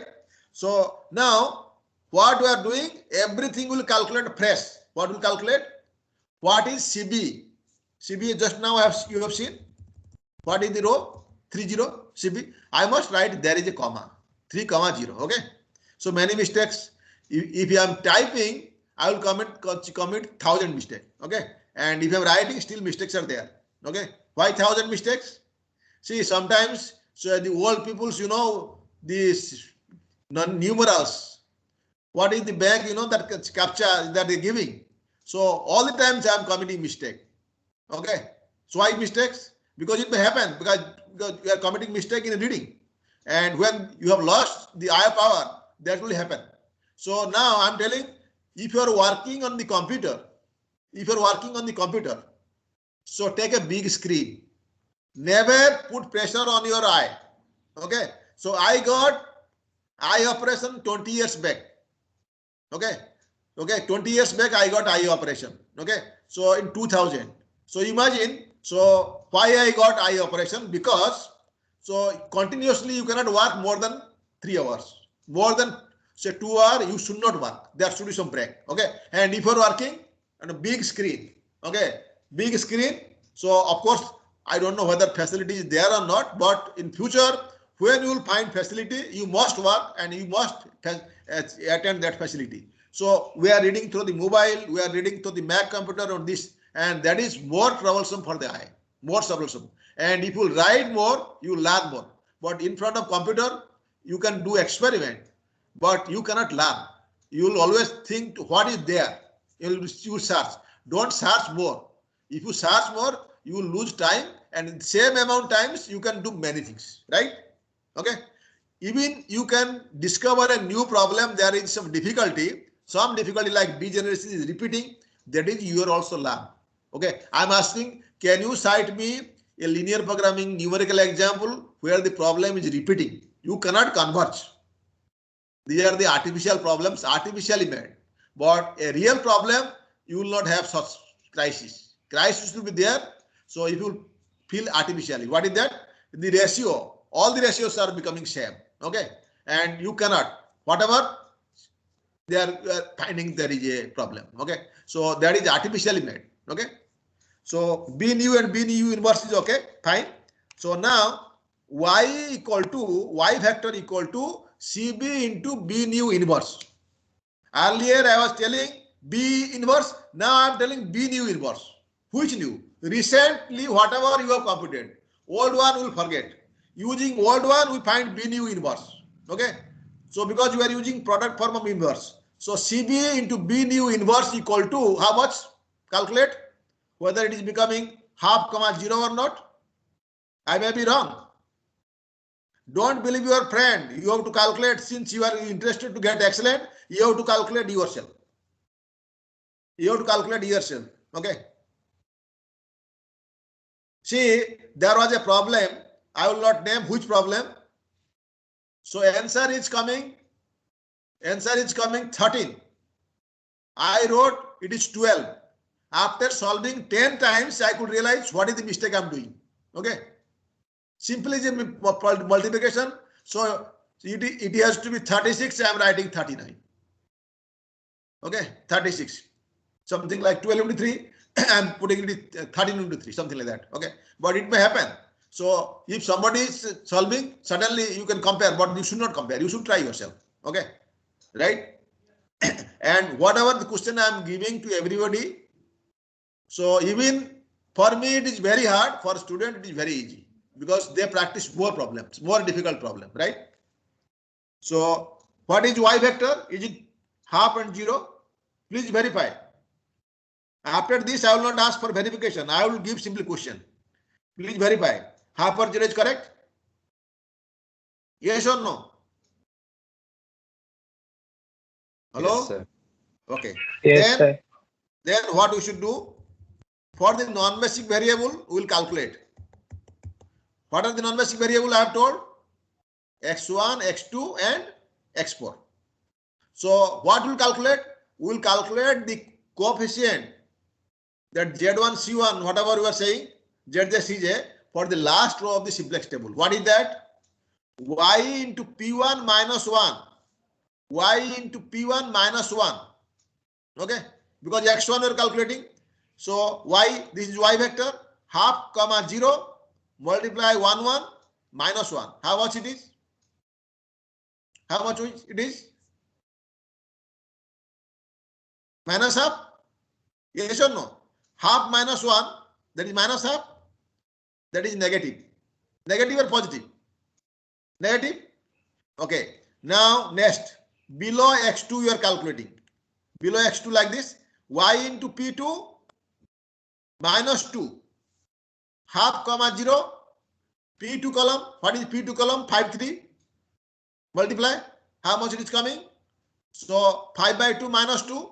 So now what we are doing, everything will calculate fresh. What will calculate? What is CB? CB just now you have seen. What is the row? 30 CB. I must write there is a comma. 3, 0. Okay. So many mistakes. If I am typing, I will commit 1,000 mistakes. Okay. And if I am writing, still mistakes are there. Okay. Why 1,000 mistakes? See, sometimes so the old peoples, you know, these numerals. What is the bank, you know, that captcha that they're giving? So all the times I am committing mistake. Okay. So why mistakes? Because it may happen because you are committing mistake in reading. And when you have lost the eye power, that will happen. So now I'm telling, if you are working on the computer, so take a big screen. Never put pressure on your eye. Okay. So I got eye operation 20 years back. Okay. Okay. 20 years back, I got eye operation. Okay. So in 2000. So imagine, so why I got eye operation? Because so continuously you cannot work more than 3 hours. More than say 2 hours, you should not work. There should be some break. Okay. And if you're working on a big screen, okay, big screen. So of course, I don't know whether facility is there or not, but in future, when you will find facility, you must work and you must attend that facility. So we are reading through the mobile, we are reading through the Mac computer on this, and that is more troublesome for the eye, more troublesome. And if you write more, you learn more. But in front of computer, you can do experiment, but you cannot learn. You will always think what is there. You search. Don't search more. If you search more, you will lose time, and in the same amount times you can do many things, right? Okay. Even you can discover a new problem. There is some difficulty like degeneration is repeating. That is you are also learn. Okay. I'm asking, can you cite me a linear programming numerical example where the problem is repeating? You cannot converge. These are the artificial problems, artificially made. But a real problem, you will not have such crisis. Crisis will be there. So if you feel artificially, what is that? The ratio, all the ratios are becoming same. Okay. And you cannot, whatever they are finding there is a problem. Okay, so that is artificially made. Okay, so B nu and B nu inverse is okay, fine. So now y equal to y vector equal to CB into B nu inverse. Earlier I was telling B inverse, now I am telling B nu inverse. Which new? Recently whatever you have computed, old one will forget. Using old one we find B nu inverse. Okay, so because you are using product form of inverse, so CB into B nu inverse equal to how much? Calculate whether it is becoming half comma 0 or not. I may be wrong. Don't believe your friend. You have to calculate. Since you are interested to get excellent, you have to calculate yourself. You have to calculate yourself. Okay. See, there was a problem. I will not name which problem. So answer is coming. Answer is coming 13. I wrote it is 12. After solving 10 times, I could realize what is the mistake I am doing. Okay. Simply multiplication. So it has to be 36. I am writing 39. Okay, 36. Something like 12 into 3. I am putting it 13 into 3. Something like that. Okay, but it may happen. So if somebody is solving, suddenly you can compare, but you should not compare. You should try yourself. Okay, right? And whatever the question I am giving to everybody, so even for me it is very hard. For student it is very easy because they practice more problems, more difficult problem, right? So what is y vector? Is it half and 0? Please verify. After this, I will not ask for verification. I will give simply question. Please verify. Half or 0 is correct? Yes or no? Hello? Yes, sir. Okay. Yes, sir. Then what we should do? For the non-basic variable, we will calculate. What are the non-basic variable I have told? x1, x2 and x4. So what we will calculate? We will calculate the coefficient, that Z1, C1, whatever you are saying, ZJ, CJ, for the last row of the simplex table. What is that? Y into P1 minus 1. Y into P1 minus 1. Okay, because x1 we are calculating. So y, this is y vector, half comma 0 multiply 1 1 minus 1. How much it is? How much it is? Minus half? Yes or no? Half minus 1, that is minus half, that is negative. Negative or positive? Negative? Okay. Now next, below x2 you are calculating. Below x2 like this, y into P2 minus 2, half comma 0, P2 column, what is P2 column? 5 3, multiply, how much it is coming? So 5 by 2 minus 2,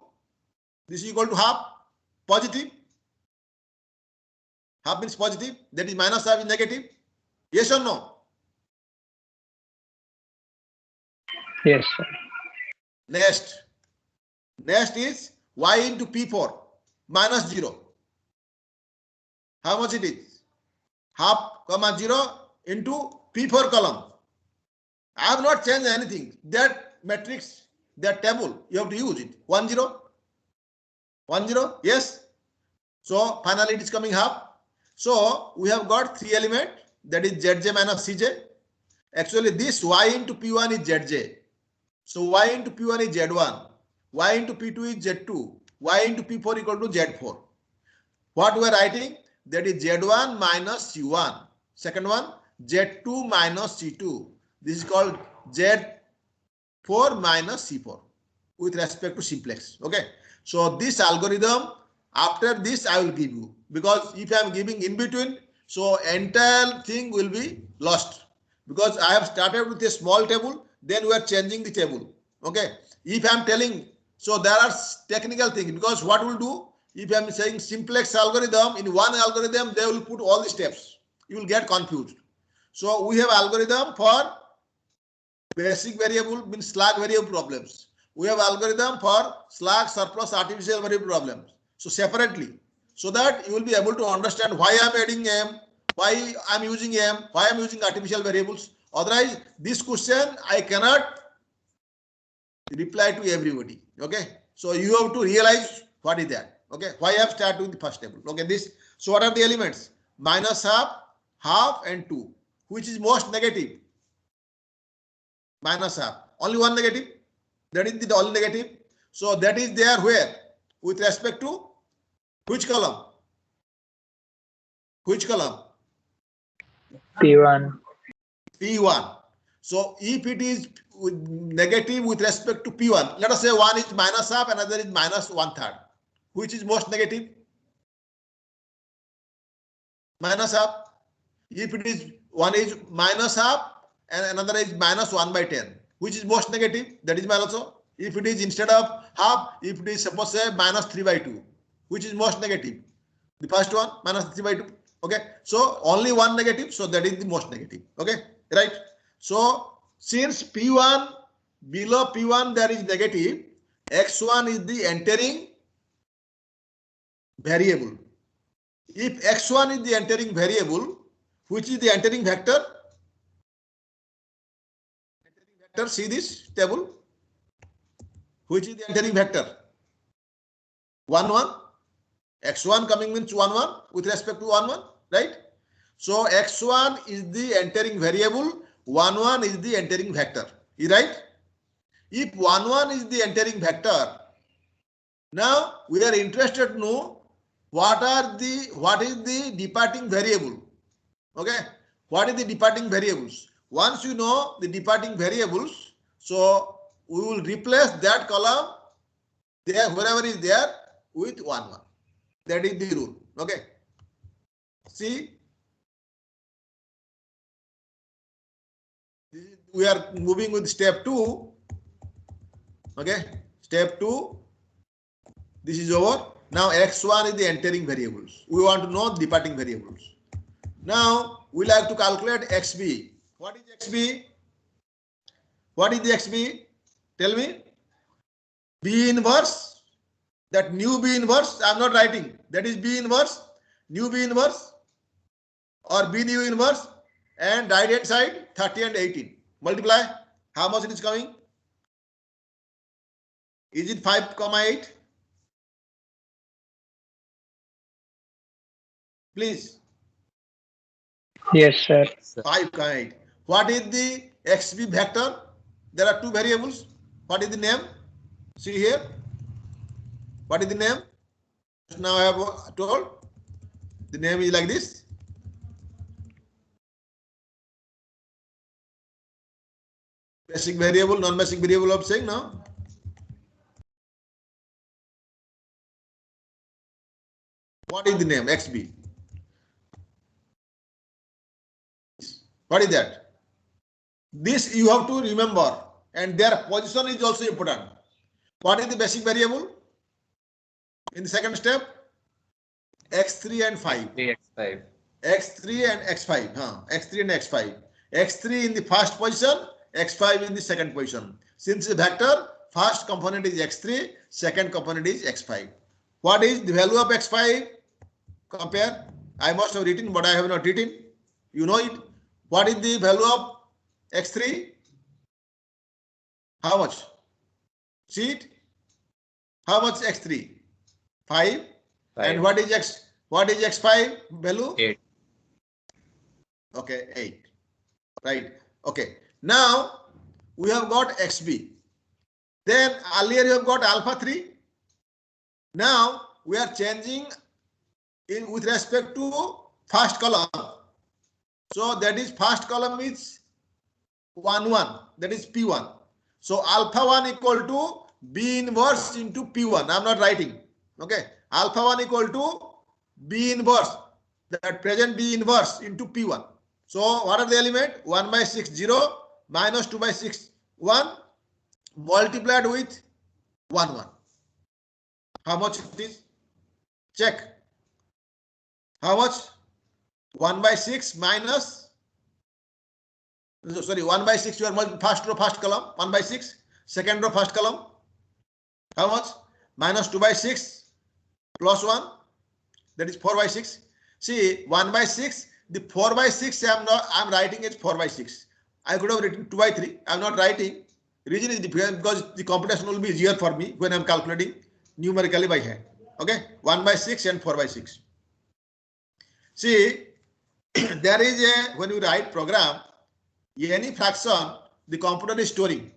this is equal to half, positive. Half means positive, that is minus half is negative. Yes or no? Yes, sir. Next is y into P4 minus 0. How much it is? Half comma 0 into P4 column. I have not changed anything. That matrix, that table, you have to use it. 1 0. 1 0. Yes. So finally it is coming half. So we have got 3 element, that is Zj minus Cj. Actually this y into P1 is Zj. So y into P1 is Z1. Y into P2 is Z2. Y into P4 equal to Z4. What we are writing? That is Z1 minus C1. Second one, Z2 minus C2. This is called Z4 minus C4 with respect to simplex. Okay. So this algorithm, after this I will give you, because if I am giving in between, so entire thing will be lost, because I have started with a small table, then we are changing the table. Okay. If I am telling, so there are technical things, because what we'll do, if I am saying simplex algorithm, in one algorithm they will put all the steps. You will get confused. So we have algorithm for basic variable, means slug variable problems. We have algorithm for slug surplus artificial variable problems. So separately, so that you will be able to understand why I am adding m, why I am using m, why I am using artificial variables. Otherwise, this question I cannot reply to everybody. Okay, so you have to realize what is that. Okay, why I have started with the first table. Okay, this. So what are the elements? Minus half, half, and 2. Which is most negative? Minus half. Only one negative. That is the only negative. So that is there where? With respect to which column? Which column? P1. P1. So if it is negative with respect to P1, let us say one is minus half, another is minus 1/3. Which is most negative? Minus half. If it is one is minus half and another is minus 1/10, which is most negative? That is minus also. If it is instead of half, if it is suppose say minus 3/2, which is most negative? The first one, minus 3/2. Okay, so only one negative, so that is the most negative. Okay, right? So since P1 below P1 there is negative, x1 is the entering variable. If x1 is the entering variable, which is the entering vector? Entering vector, see this table. Which is the entering vector? 1, 1. X1 coming means 1, 1 with respect to 1, 1, right? So x1 is the entering variable, 1, 1 is the entering vector. Is right? If 1, 1 is the entering vector, now we are interested to know what is the departing variable. Okay, what is the departing variables? Once you know the departing variables, so we will replace that column there wherever is there with 1, 1. That is the rule. Okay. See, we are moving with step 2. Okay, step 2. This is over. Now x1 is the entering variables. We want to know the departing variables. Now we like to calculate xb. What is xb? What is the xb? Tell me. B inverse. That new B inverse I am not writing. That is B inverse, new B inverse, or B new inverse, and right hand side 30 and 18. Multiply. How much it is coming? Is it 5,8? Please. Yes, sir. 5,8. What is the xb vector? There are two variables. What is the name? See here. What is the name? Now I have told. The name is like this. Basic variable, non-basic variable of saying now. What is the name? XB. What is that? This you have to remember, and their position is also important. What is the basic variable? In the second step, x3 and 5. X3, X5. X3 and x5. X3 and x5. X3 in the first position, x5 in the second position. Since the vector, first component is x3, second component is x5. What is the value of x5? Compare. I must have written, but I have not written. You know it. What is the value of x3? How much? See it? How much x3? 5. And what is x5 value? 8. Okay, 8. Right. Okay. Now we have got xb. Then earlier you have got alpha 3. Now we are changing in with respect to first column. So that is first column is 1, 1. That is P1. So alpha 1 equal to B inverse into P1. I am not writing. Okay. Alpha 1 equal to B inverse. That present B inverse into P1. So what are the element? 1/6 0 minus 2/6 1 multiplied with 1 1. How much it is? Check. How much? 1/6 minus, sorry, 1/6 you are first row first column, 1/6, second row first column. How much? Minus 2/6 plus 1, that is 4/6. See, 1/6, the 4/6 I am writing as 4/6. I could have written 2/3. I am not writing. Reason is because the computation will be easier for me when I'm calculating numerically by hand. Okay, 1 by 6 and 4 by 6. See, there is a, when you write program, any fraction, the computer is storing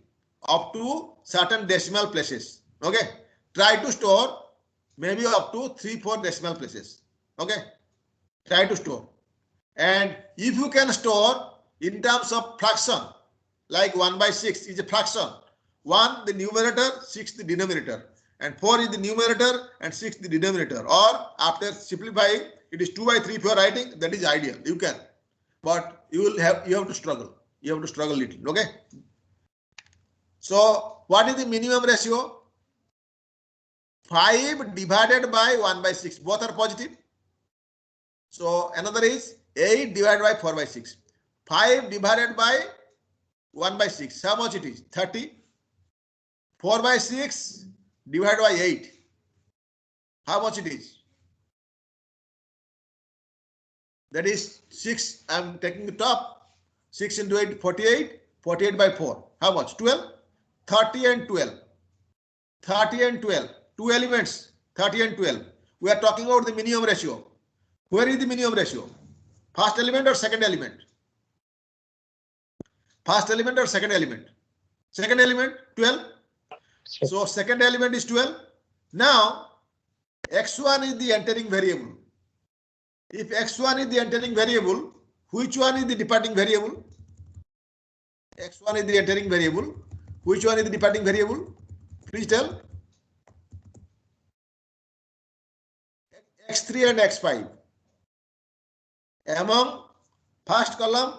up to certain decimal places. Okay, try to store maybe up to 3-4 decimal places. Okay, try to store. And if you can store in terms of fraction, like 1 by 6 is a fraction. 1 the numerator, 6 the denominator, and 4 is the numerator and 6 the denominator. Or after simplifying, it is 2 by 3 if you are writing, that is ideal. You can, but you have to struggle. You have to struggle little. Okay. So what is the minimum ratio? 5 divided by 1 by 6. Both are positive. So another is 8 divided by 4 by 6. 5 divided by 1 by 6. How much it is? 30. 4 by 6 divided by 8. How much it is? That is 6. I am taking the top. 6 into 8, 48. 48 by 4. How much? 12. 30 and 12. 30 and 12. 2 elements. 30 and 12. We are talking about the minimum ratio. Where is the minimum ratio? First element or second element? First element or second element? Second element, 12. So second element is 12. Now, x1 is the entering variable. If x1 is the entering variable, which one is the departing variable? X1 is the entering variable. Which one is the departing variable? Please tell. X3 and X5. Among first column,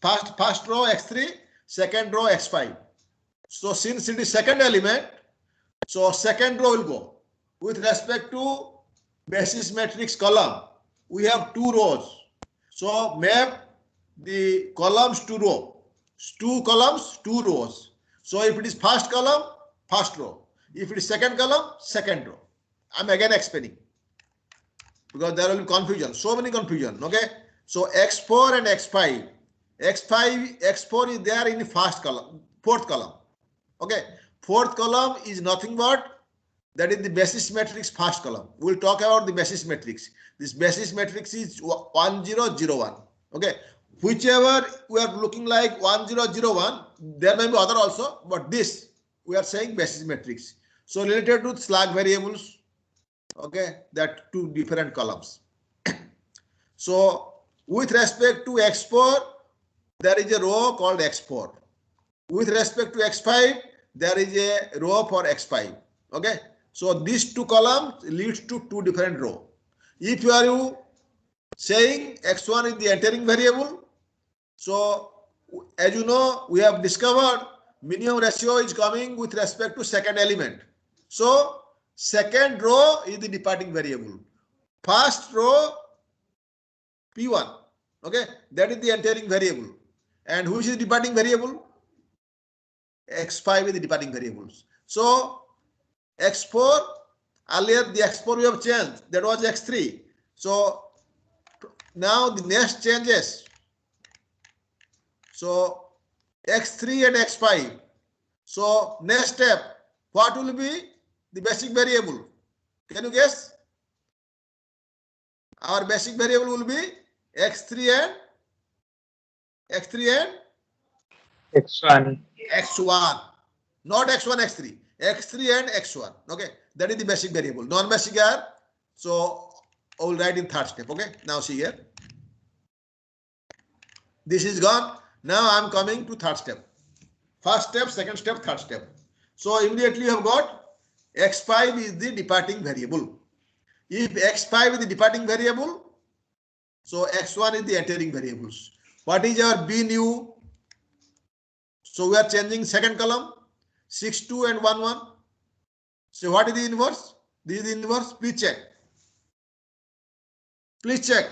first row X3, second row X5. So since it is second element, so second row will go. With respect to basis matrix column, we have 2 rows. So map the columns to row. 2 columns, 2 rows. So if it is first column, first row. If it is second column, second row. I'm again explaining, because there will be confusion, so many confusion. Okay, so X4 and X5. X4 is there in the first column, fourth column. Okay, fourth column is nothing but that is the basis matrix first column. We'll talk about the basis matrix. This basis matrix is 1001. Okay, whichever we are looking like 1001, there may be other also, but this we are saying basis matrix. So related to slug variables. Okay, that 2 different columns. So with respect to X4, there is a row called X4. With respect to X5, there is a row for X5. Okay, so these 2 columns leads to 2 different rows. If you are saying X1 is the entering variable, so as you know, we have discovered minimum ratio is coming with respect to second element. So second row is the departing variable. First row P1. Okay, that is the entering variable. And which is the departing variable? X5 is the departing variables. So X4, earlier the X4 we have changed. That was X3. So now the next changes. So X3 and X5. So next step, what will be the basic variable? Can you guess? Our basic variable will be X3 and X1. X1, not X1, X3. X3 and X1. Okay, that is the basic variable. Non-basic are, so I will write in third step. Okay, now see here. This is gone. Now I am coming to third step. First step, second step, third step. So immediately you have got X5 is the departing variable. If X5 is the departing variable, so X1 is the entering variables. What is our B new? So we are changing second column, 6, 2 and 1, 1. So what is the inverse? This is the inverse. Please check. Please check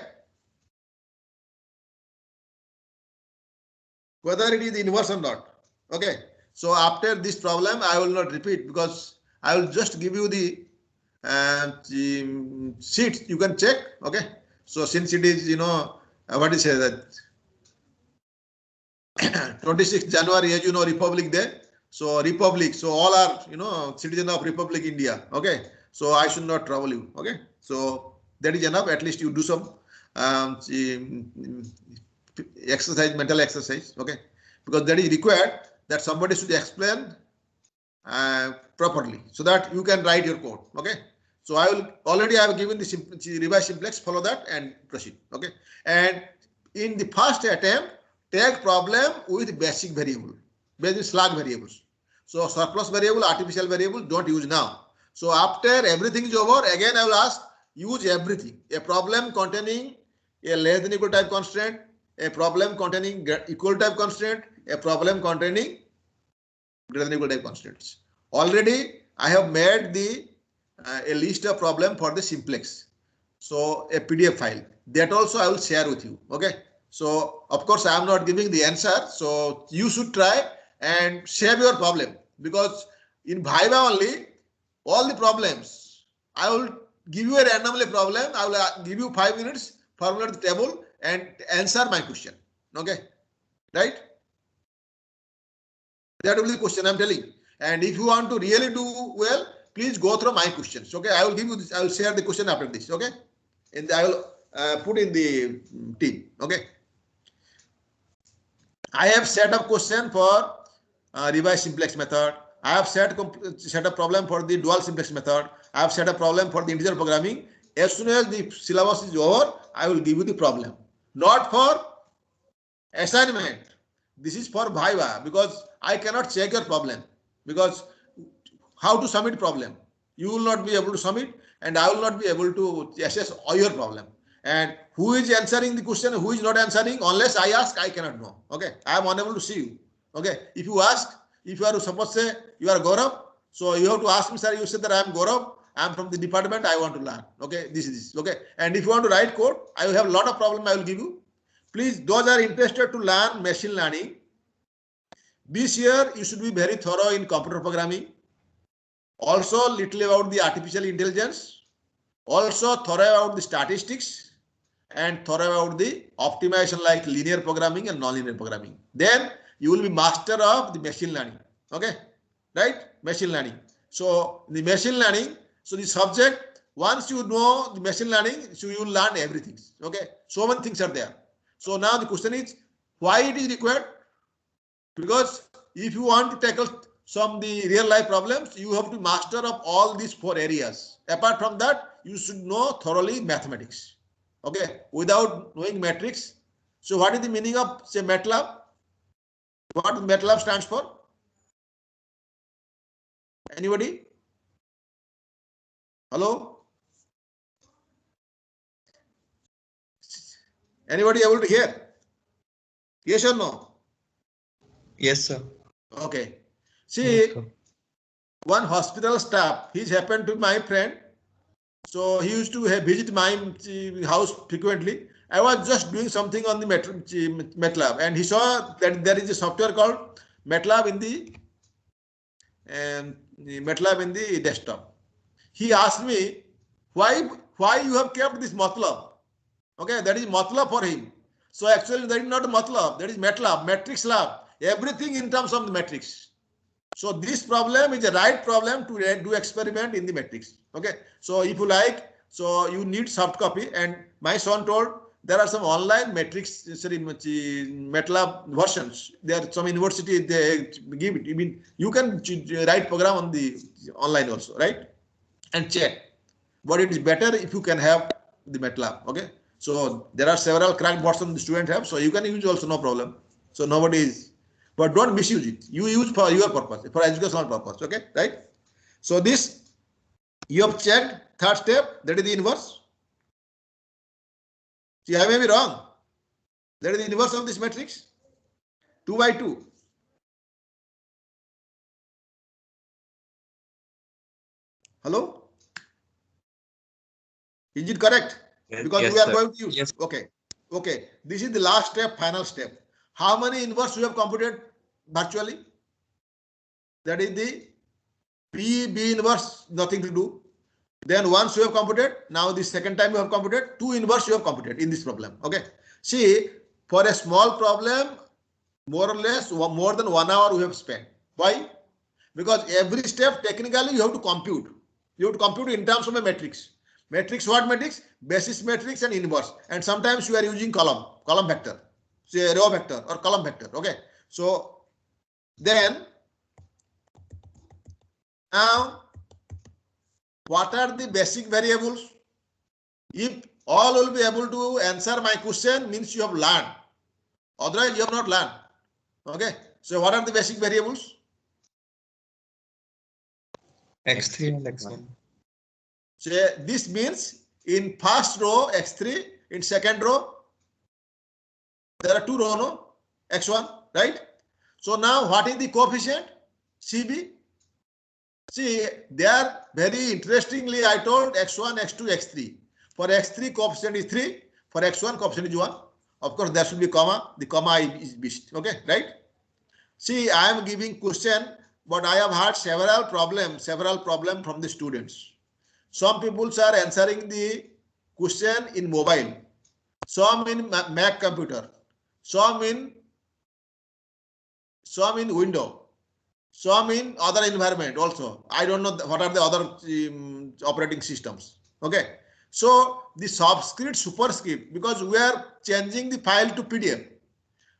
whether it is inverse or not. Okay. So after this problem, I will not repeat, because I will just give you the sheets. You can check. Okay. So since it is, what is that 26th January, as you know, Republic Day. So Republic. So all are, you know, citizen of Republic India. Okay. So I should not trouble you. Okay. So that is enough. At least you do some exercise, mental exercise. Okay. Because that is required that somebody should explain properly so that you can write your code. Okay. So I have given the revised simplex, follow that and proceed. Okay. And in the first attempt, take problem with basic variable, basic slug variables. So surplus variable, artificial variable, don't use now. So after everything is over, again I will ask, use everything. A problem containing a less than equal type constraint, a problem containing equal type constraint, a problem containing greater than equal type constraints. Already I have made the a list of problem for the simplex. So a PDF file that also I will share with you. Okay. So of course I am not giving the answer. So you should try and save your problem, because in Viva only all the problems I will give you a randomly problem. I will give you 5 minutes, formulate the table and answer my question. Okay. Right. That will be the question I'm telling. And if you want to really do well, please go through my questions. Okay, I will give you this. I will share the question after this. Okay, and I will put in the team. Okay, I have set up question for revised simplex method. I have set a problem for the dual simplex method. I have set a problem for the integer programming. As soon as the syllabus is over, I will give you the problem. Not for assignment. This is for Viva, because I cannot check your problem, because how to submit problem, you will not be able to submit and I will not be able to assess all your problem. And who is answering the question, who is not answering, unless I ask, I cannot know. Okay, I am unable to see you. Okay, if you ask, if you are, suppose say you are Gaurav, so you have to ask me, sir, you said that I am Gaurav, I am from the department, I want to learn. Okay, this is this. Okay, and if you want to write code, I will have a lot of problem I will give you. Please, those are interested to learn machine learning, this year you should be very thorough in computer programming. Also little about the artificial intelligence, also thorough about the statistics, and thorough about the optimization like linear programming and non-linear programming. Then you will be master of the machine learning. Okay, right? Machine learning. So the machine learning, so the subject, once you know the machine learning, so you will learn everything. Okay, so many things are there. So now the question is, why it is required? Because if you want to tackle some the real life problems, you have to master of all these 4 areas. Apart from that, you should know thoroughly mathematics. Okay, without knowing matrix. So what is the meaning of say MATLAB? What MATLAB stands for? Anybody? Hello? Anybody able to hear? Yes or no? Yes, sir. Okay. See, one hospital staff, he's happened to be my friend. So he used to visit my house frequently. I was just doing something on the MATLAB, and he saw that there is a software called MATLAB in the desktop. He asked me, why you have kept this MATLAB? Okay, that is MATLAB for him. So actually that is not MATLAB, that is MATLAB, matrix lab, everything in terms of the matrix. So this problem is a right problem to do experiment in the matrix. Okay, so if you like, so you need soft copy, and my son told there are some online matrix, sorry, MATLAB versions. There are some university they give it. I mean, you can write program on the online also, right? And check. But it is better if you can have the MATLAB. Okay, so there are several cracked versions the student have, so you can use also, no problem. So nobody is. But don't misuse it. You use for your purpose, for educational purpose. Okay, right? So this you have checked. Third step, that is the inverse. See, I may be wrong. That is the inverse of this matrix. 2 by 2. Hello? Is it correct? Because yes, we are sir. going to use. Yes. Okay. Okay. This is the last step, final step. How many inverse you have computed virtually? That is the B inverse, nothing to do. Then once you have computed, now the second time you have computed, 2 inverse you have computed in this problem. Okay. See, for a small problem, more or less more than 1 hour we have spent. Why? because every step technically you have to compute. You have to compute in terms of a matrix. Matrix, what matrix? Basis matrix and inverse. And sometimes you are using column vector, say row vector or column vector. Okay. So then now what are the basic variables? If all will be able to answer my question, means you have learned. Otherwise, you have not learned. Okay. So what are the basic variables? X3 and X1. So this means in first row X3, in second row there are two rows, no? X1, right? So now what is the coefficient? CB. See, they are very interestingly, I told X1, X2, X3. For X3 coefficient is 3, for X1 coefficient is 1. Of course, there should be comma. The comma is missed. Okay, right? See, I am giving question, but I have had several problems from the students. Some people are answering the question in mobile, some in Mac computer, some in window, some in other environment also. I don't know what are the other operating systems. Okay. So the subscript, superscript, because we are changing the file to PDF.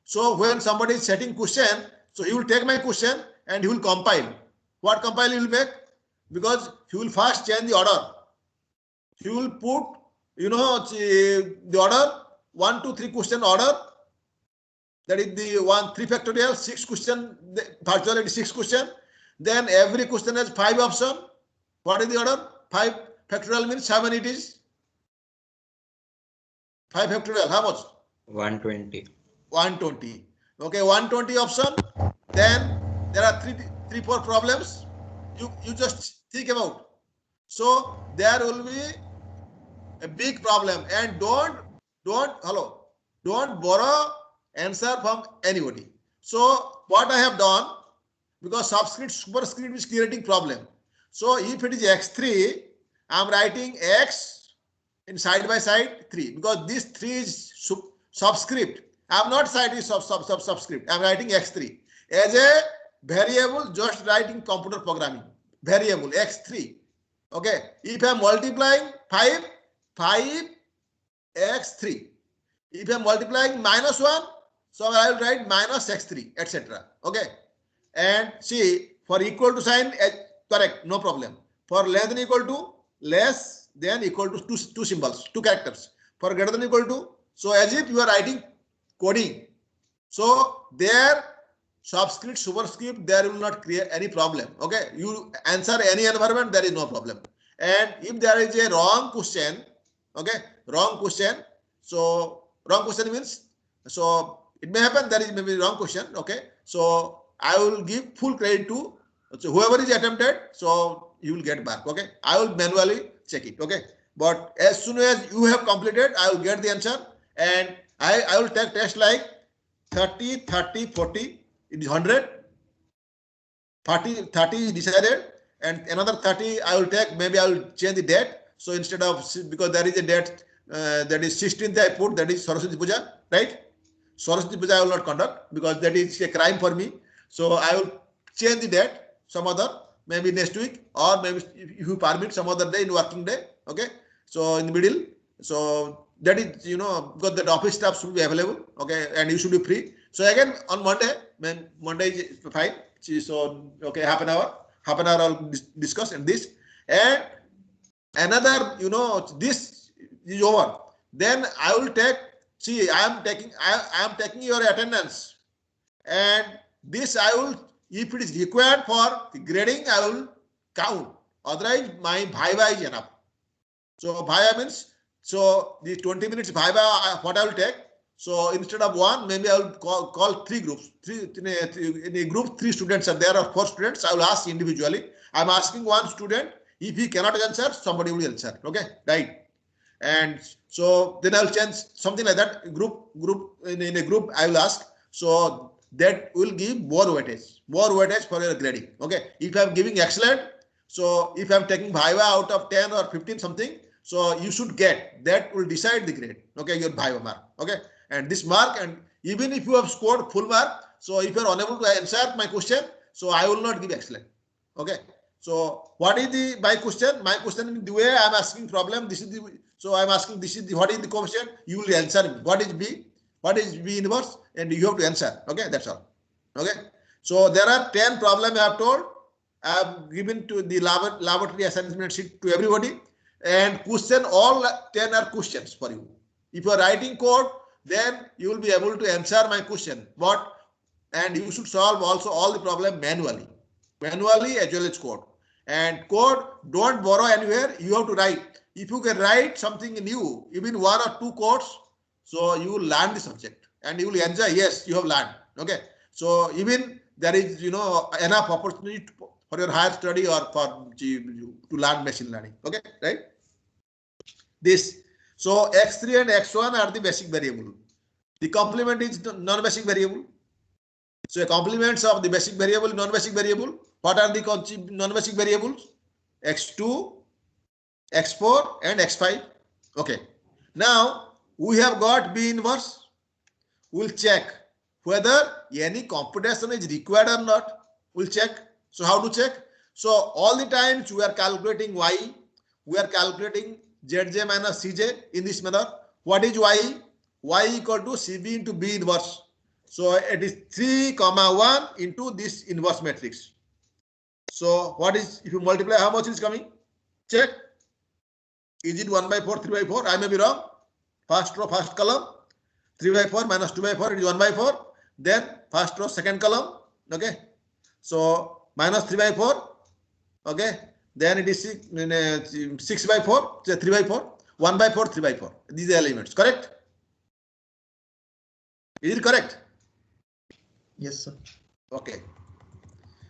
So when somebody is setting question, so he will take my question and he will compile. What compile he will make? Because he will first change the order. He will put, the order 1, 2, 3 question order. That is the 3 factorial, 6 question, virtually 6 question. Then every question has 5 option. What is the order? 5 factorial means how many it is? 5 factorial, how much? 120. 120. Okay, 120 option. Then there are 4 problems. You just think about. So there will be a big problem, and don't borrow answer from anybody. So what I have done, because subscript, superscript is creating problem. So if it is X3, I am writing X in side by side 3, because this 3 is subscript. I am not citing subscript. I am writing X3 as a variable, just writing computer programming variable X3. Okay. If I am multiplying 5 X3. If I am multiplying -1, so I will write minus X3, etc. Okay. And see, for equal to sign, correct, no problem. For less than equal to, less than equal to two symbols, 2 characters. For greater than equal to, so as if you are writing coding. So there, subscript, superscript, there will not create any problem. Okay. You answer any environment, there is no problem. And if there is a wrong question, okay, wrong question. So wrong question means, so it may happen there is maybe wrong question. Okay. So I will give full credit to, so whoever is attempted, so you will get back. Okay. I will manually check it. Okay. But as soon as you have completed, I will get the answer, and I will take test like 30, 30, 40, it is 100. 30 is decided, and another 30 I will take, maybe I will change the date. So instead of, because there is a date that is 16th I put, that is Saraswati Puja, right? Saraswati Puja I will not conduct because that is a crime for me. So I will change the date, some other, maybe next week, or maybe if you permit some other day in working day. Okay. So in the middle, so that is, because the office staff should be available. Okay. And you should be free. So again on Monday, when Monday is fine. So, okay, half an hour I'll discuss in this, and another, this is over. Then I will take, see, I am taking your attendance, and this I will, if it is required for the grading, I will count. Otherwise, my viva is enough. So viva means, so the 20 minutes viva, what I will take. So instead of 1, maybe I will call 3 groups. In a group, 3 students are there, or 4 students. I will ask individually. I am asking one student. If he cannot answer, somebody will answer. Okay, right? And so then I will change something like that. Group in a group I will ask. So that will give more weightage for your grading. Okay. If I am giving excellent, so if I am taking viva out of 10 or 15 something, so you should get, that will decide the grade. Okay, your viva mark. Okay. And this mark, and even if you have scored full mark, so if you are unable to answer my question, so I will not give excellent. Okay. So what is the my question? My question is the way I am asking problem. This is the so I am asking this is the what is the question? You will answer me. What is B? What is B inverse? And you have to answer. Okay, that's all. Okay. So there are 10 problems I have told. I have given to the laboratory assignment sheet to everybody. And question all 10 are questions for you. If you are writing code, then you will be able to answer my question. What? And you should solve also all the problem manually as well as code. And code, don't borrow anywhere. You have to write. If you can write something new, even 1 or 2 codes, so you will learn the subject and you will enjoy. Yes, you have learned. Okay. So even there is enough opportunity for your higher study or for to learn machine learning. Okay, right? This. So x3 and x1 are the basic variable. The complement is non-basic variable. So complements of the basic variable, non-basic variable. What are the non-basic variables? X2, X4 and X5. Okay. Now we have got B inverse. We'll check whether any computation is required or not. We'll check. So how to check? So all the times we are calculating Y. We are calculating Zj minus Cj in this manner. What is Y? Y equal to Cb into B inverse. So it is 3, 1 into this inverse matrix. So what is, if you multiply, how much is coming? Check. Is it 1 by 4, 3 by 4? I may be wrong. First row, first column. 3 by 4 minus 2 by 4, it is 1 by 4. Then first row, second column. Okay. So minus 3 by 4. Okay. Then it is 6 by 4, 3 by 4, 1 by 4, 3 by 4. These are elements. Correct? Is it correct? Yes, sir. Okay.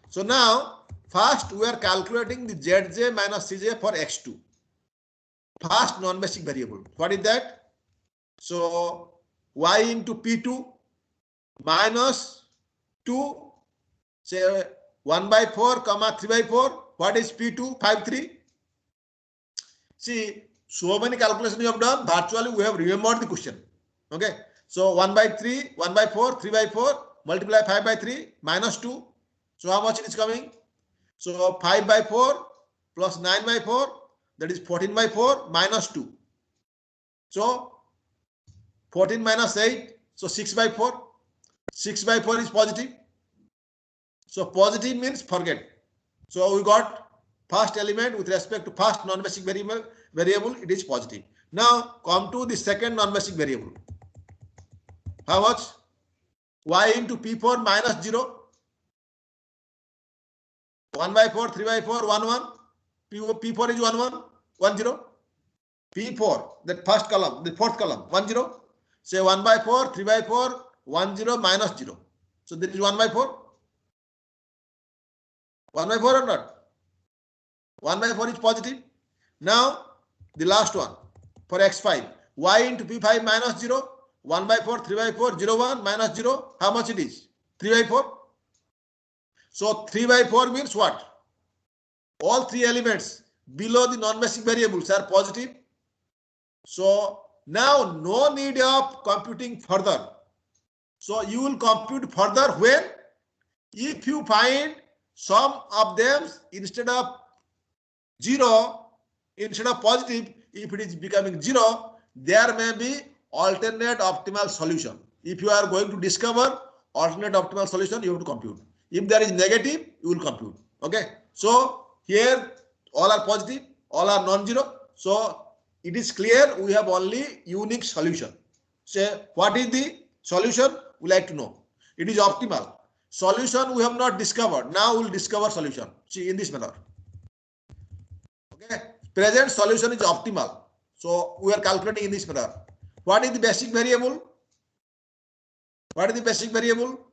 So now, first we are calculating the Zj minus Cj for x2. First non-basic variable. What is that? So y into p2 minus 2, say 1 by 4, 3 by 4. What is p2? 5, 3. See, so many calculations we have done. Virtually we have remembered the question. Okay. So 1 by 3, 1 by 4, 3 by 4. Multiply 5 by 3 minus 2. So how much it is coming? So 5 by 4 plus 9 by 4, that is 14 by 4 minus 2. So 14 minus 8, so 6 by 4. 6 by 4 is positive. So positive means forget. So we got first element with respect to first non-basic variable, it is positive. Now come to the second non-basic variable. How much? Y into P4 minus 0. 1 by 4, 3 by 4, 1, 1. P4 is 1, 1, 1, 0. P4, that first column, the fourth column, 1, 0. Say 1 by 4, 3 by 4, 1, 0, minus 0. So there is 1 by 4. 1 by 4 or not? 1 by 4 is positive. Now the last one for x5. Y into P5 minus 0. 1 by 4, 3 by 4, 0, 1, minus 0. How much it is? 3 by 4. So 3 by 4 means what? All 3 elements below the non-basic variables are positive. So now no need of computing further. So you will compute further when? If you find some of them instead of 0, instead of positive, if it is becoming 0, there may be alternate optimal solution. If you are going to discover alternate optimal solution, you have to compute. If there is negative, you will compute. Okay. So here all are positive, all are non-zero. So it is clear we have only unique solution. Say what is the solution? We like to know. It is optimal. Solution we have not discovered. Now we will discover solution. See in this manner. Okay. Present solution is optimal. So we are calculating in this manner. What is the basic variable? What is the basic variable?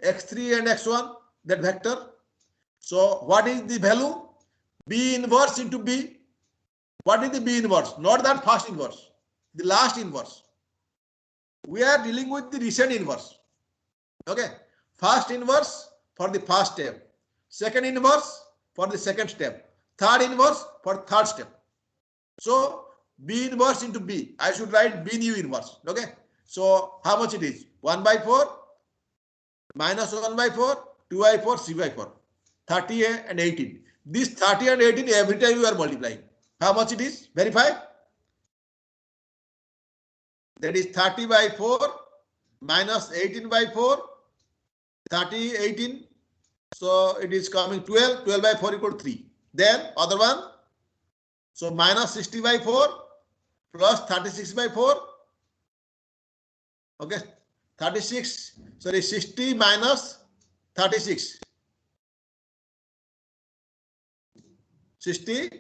X3 and X1, that vector. So what is the value? B inverse into B. What is the B inverse? Not that first inverse, the last inverse. We are dealing with the recent inverse. Okay. First inverse for the first step. Second inverse for the second step. Third inverse for third step. So B inverse into B. I should write B new inverse. Okay. So how much it is? 1 by 4 minus 1 by 4 2 by 4, 3 by 4, 30 and 18. This 30 and 18 every time you are multiplying. How much it is? Verify. That is 30 by 4 minus 18 by 4, 30, 18. So it is coming 12, 12 by 4 equal to 3. Then other one. So minus 60 by 4 plus 36 by 4. Okay. 36, sorry, 60 minus 36. 60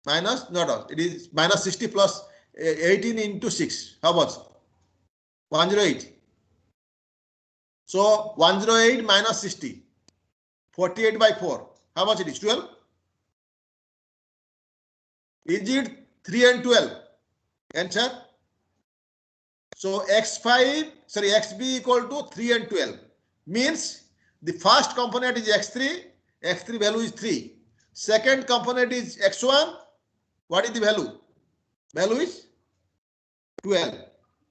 minus, not, it is minus 60 plus 18 into 6. How much? 108. So 108 minus 60. 48 by 4. How much it is? 12. Is it 3 and 12? Answer. So x5, sorry, xb equal to 3 and 12. Means the first component is x3. x3 value is 3. Second component is x1. What is the value? Value is 12.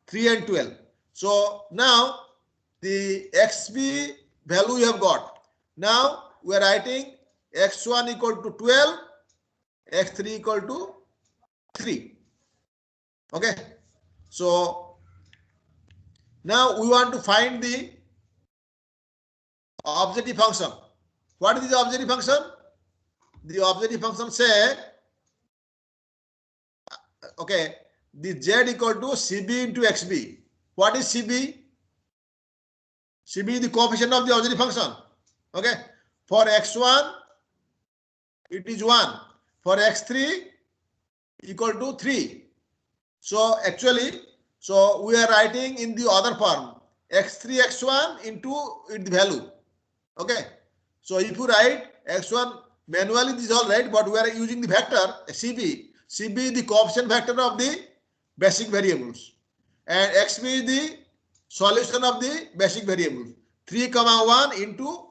3 and 12. So now the xb value you have got. Now we are writing x1 equal to 12, x3 equal to 3. Okay. So now we want to find the objective function. What is the objective function? The objective function say, okay, the z equal to cb into xb. What is cb? cb is the coefficient of the objective function. Okay. For x1, it is 1. For x3, equal to 3. So actually, so we are writing in the other form, x3, x1 into its value. Okay. So if you write x1 manually, this is all right, but we are using the vector cb. cb is the coefficient vector of the basic variables, and xb is the solution of the basic variables. 3, 1 into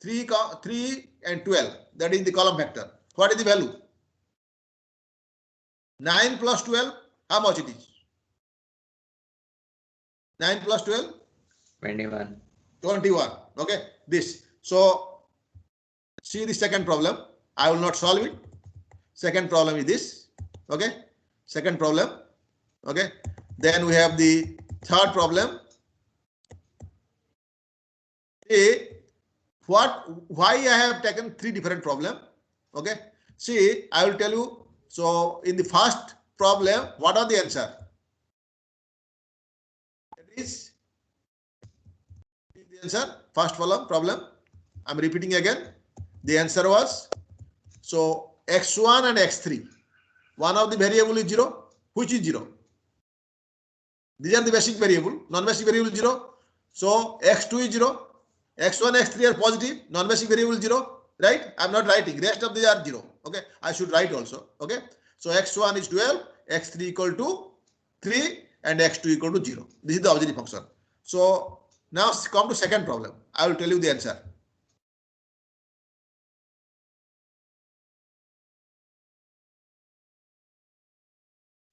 3 and 12. That is the column vector. What is the value? 9 plus 12. How much it is? 9 plus 12? 21. 21. Okay. This. So see the second problem. I will not solve it. Second problem is this. Okay. Second problem. Okay. Then we have the third problem. See why I have taken 3 different problems. Okay. See, I will tell you. So in the first problem, what are the answer? That is the answer. First problem. I'm repeating again. The answer was, so x1 and x3. One of the variable is 0. Which is 0? These are the basic variable. Non-basic variable 0. So x2 is 0. x1, x3 are positive. Non-basic variable 0. Right? I'm not writing. Rest of these are 0. Okay. I should write also. Okay. So x1 is 12. x3 equal to 3 and x2 equal to 0. This is the objective function. So now come to second problem. I will tell you the answer.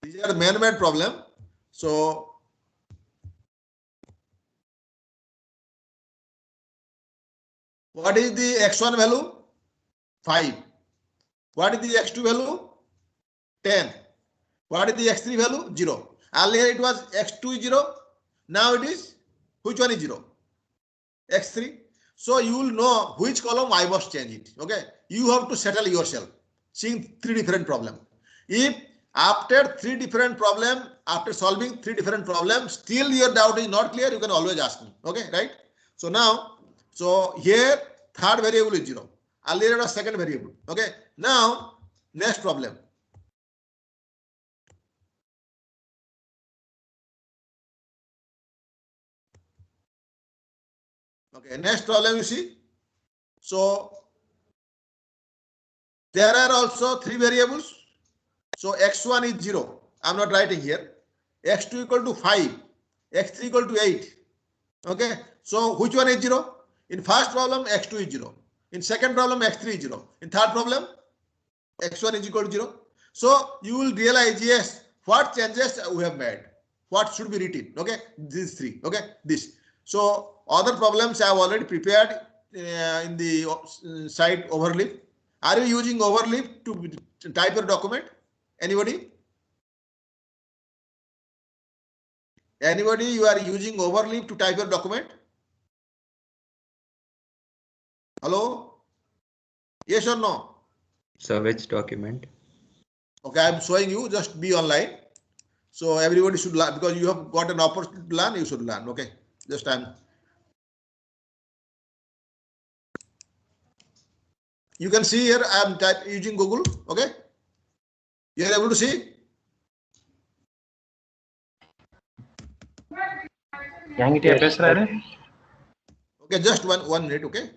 These are the man-made problem. So what is the x1 value? 5. What is the x2 value? 10. What is the x3 value? 0. Earlier it was x2 is 0. Now it is, which one is 0? x3. So you will know which column I must change it. Okay. You have to settle yourself. Seeing 3 different problems. If after 3 different problems, after solving 3 different problems, still your doubt is not clear, you can always ask me. Okay, right? So now, so here third variable is 0. Earlier it was second variable. Okay. Now next problem. Okay, next problem you see. So there are also 3 variables. So x1 is 0. I'm not writing here. x2 equal to 5. x3 equal to 8. Okay. So which one is 0? In first problem, x2 is 0. In second problem, x3 is 0. In third problem, x1 is equal to 0. So you will realize, yes, what changes we have made. What should be written. Okay. These 3. Okay. This. So other problems I have already prepared in the site Overleaf. Are you using Overleaf to type your document? Anybody? Anybody, you are using Overleaf to type your document? Hello? Yes or no? So which document? Okay, I am showing you, just be online. So everybody should learn, because you have got an opportunity to learn, you should learn. Okay, just you can see here I am using Google. Okay, you are able to see? Yes, sir. Okay, just one minute. Okay.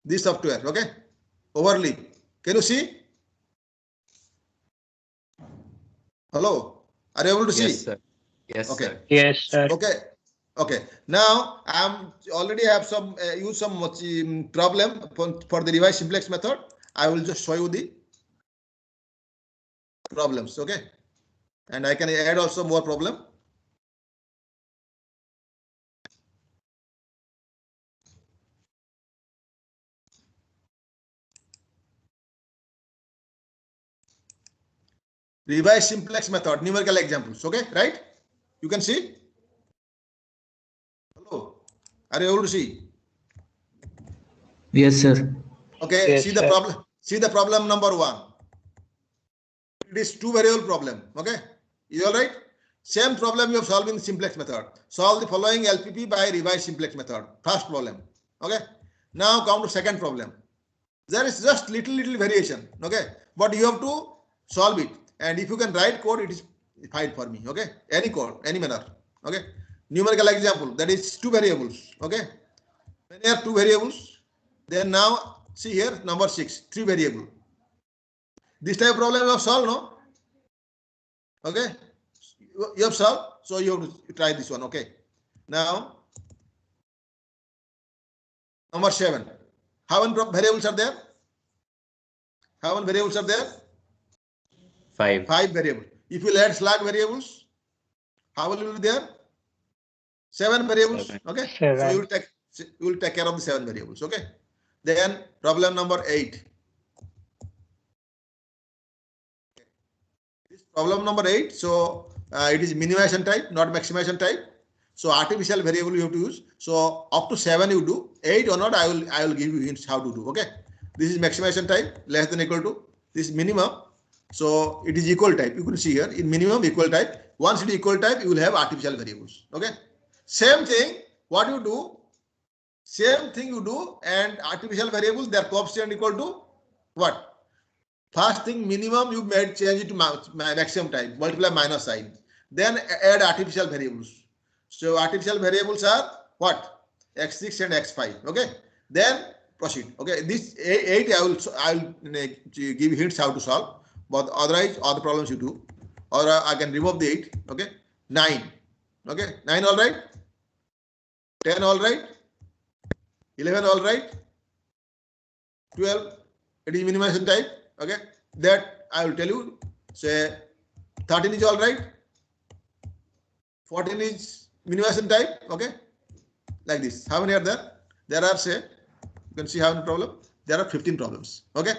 This software, okay, Overleaf. Can you see? Hello, are you able to see? Yes, sir. Yes, okay. sir. Yes, sir. Okay. Okay. Now I'm already have some use some problem for the revised simplex method. I will just show you the problems. Okay, and I can add also more problem. Revised simplex method, numerical examples. Okay, right? You can see. Hello, are you able to see? Yes, sir. Okay, Yes, see the sir. problem. See the problem number 1. It is 2 variable problem. Okay, is all right? Same problem you have solved in simplex method. Solve the following LPP by revised simplex method. First problem. Okay. Now come to second problem. There is just little variation. Okay, but you have to solve it. And if you can write code, it is fine for me. Okay, any code, any manner. Okay, numerical example, that is 2 variables. Okay, when there are 2 variables, then now see here number 6, 3 variable. This type of problem you have solved, no? Okay, you have solved, so you have to try this one. Okay, now number 7. How many variables are there? How many variables are there? 5. 5 variables. If you add slack variables, how will it be there? 7 variables. 7. Okay, 7. so you will take care of the 7 variables. Okay, then problem number 8. This problem number 8. So it is minimization type, not maximization type. So artificial variable you have to use. So up to 7 you do. 8 or not, I will give you hints how to do. Okay, this is maximization type, less than equal to. This is minimum. So it is equal type. You can see here in minimum equal type. Once it is equal type, you will have artificial variables. Okay, same thing. What you do? Same thing you do, and artificial variables, their coefficient equal to what? First thing, minimum you made change it to maximum type, multiply minus sign. Then add artificial variables. So artificial variables are what? X6 and X5. Okay. Then proceed. Okay. This 8 I will give hints how to solve. But otherwise, all the problems you do. Or I can remove the 8. Okay. 9. Okay. 9 all right. 10 all right. 11 all right. 12. It is minimization type. Okay, that I will tell you. Say 13 is all right. 14 is minimization type. Okay, like this. How many are there? There are, say, you can see how many problems. There are 15 problems. Okay,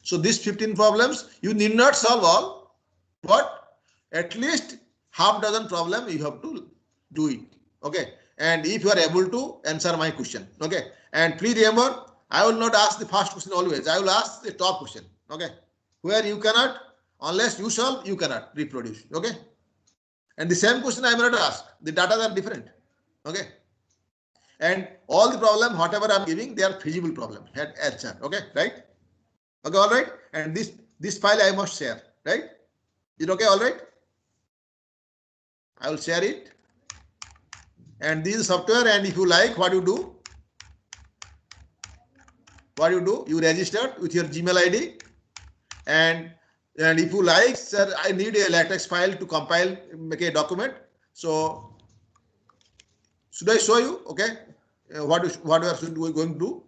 so these 15 problems you need not solve all, but at least half dozen problem you have to do it. Okay, and if you are able to answer my question. Okay, and please remember, I will not ask the first question always. I will ask the top question. Okay, where you cannot, unless you solve, you cannot reproduce. Okay, and the same question I will not ask. The data are different. Okay, and all the problem, whatever I'm giving, they are feasible problems. Answer. Okay, right? Okay, all right. And this file I must share. Right? Is it okay? All right. I will share it. And this is software. And if you like, what you do? What you do? You register with your Gmail ID. And if you like, sir, I need a latex file to compile, make a document. So should I show you? Okay, what we are going to do?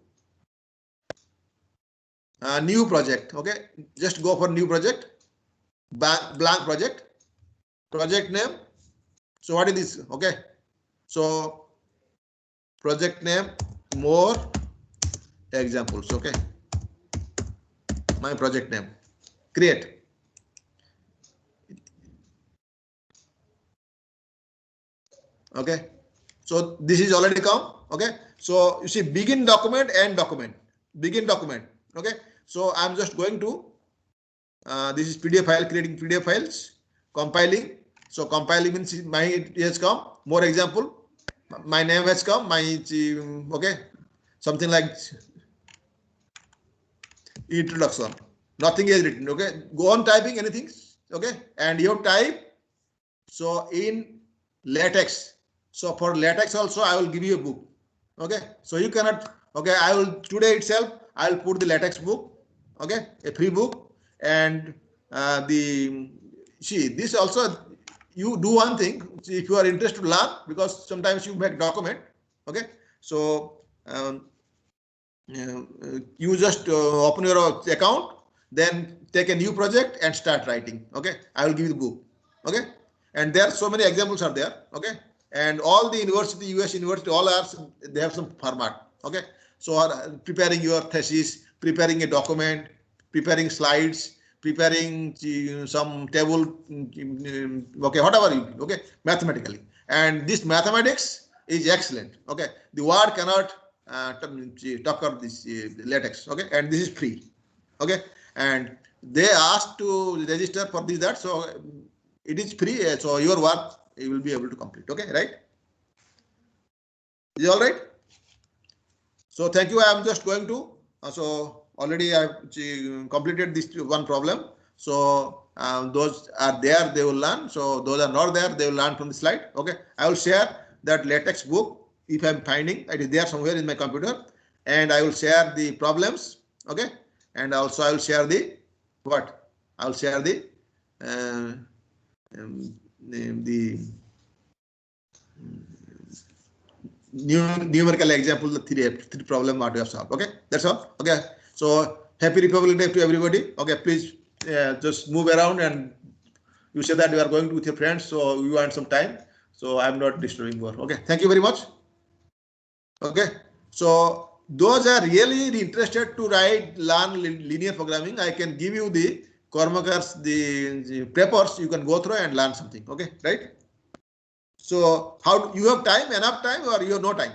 New project. Okay, just go for new project, blank project, project name. So what is this? Okay, so project name, more examples. Okay, my project name, create. Okay, so this is already come. Okay, so you see begin document, end document, begin document. Okay, so I'm just going to this is PDF file, creating PDF files, compiling. So compiling means my it has come, more example, my name has come, my okay, something like introduction, nothing is written. Okay, go on typing anything. Okay, and you type. So in latex, so for latex also I will give you a book. Okay, so you cannot. Okay, I will today itself I will put the latex book. Okay, a free book. And the see this also, you do one thing if you are interested to learn, because sometimes you make document. Okay, so you just open your account, then take a new project and start writing. Okay, I will give you the book. Okay, and there are so many examples are there. Okay, and all the university, US university, all are, they have some format. Okay, so preparing your thesis, preparing a document, preparing slides, preparing some table, okay, whatever you do. Okay, mathematically, and this mathematics is excellent. Okay, the word cannot talk about this latex. Okay, and this is free. Okay, and they asked to register for this, that, so it is free. So your work you will be able to complete. Okay, right? Is all right? So thank you. I am just going to so already I have completed this one problem. So those are there, they will learn. So those are not there, they will learn from the slide. Okay, I will share that latex book if I am finding it is there somewhere in my computer, and I will share the problems. Okay, and also I will share the what? I will share the numerical example, the three problem what we have solved. Okay, that's all. Okay, so happy Republic Day to everybody. Okay, please just move around, and you say that you are going with your friends, so you want some time. So I'm not disturbing more. Okay, thank you very much. Okay, so those are really interested to learn linear programming, I can give you the Kormaker's the papers, you can go through and learn something. Okay, right? So how you have time, enough time, or you have no time?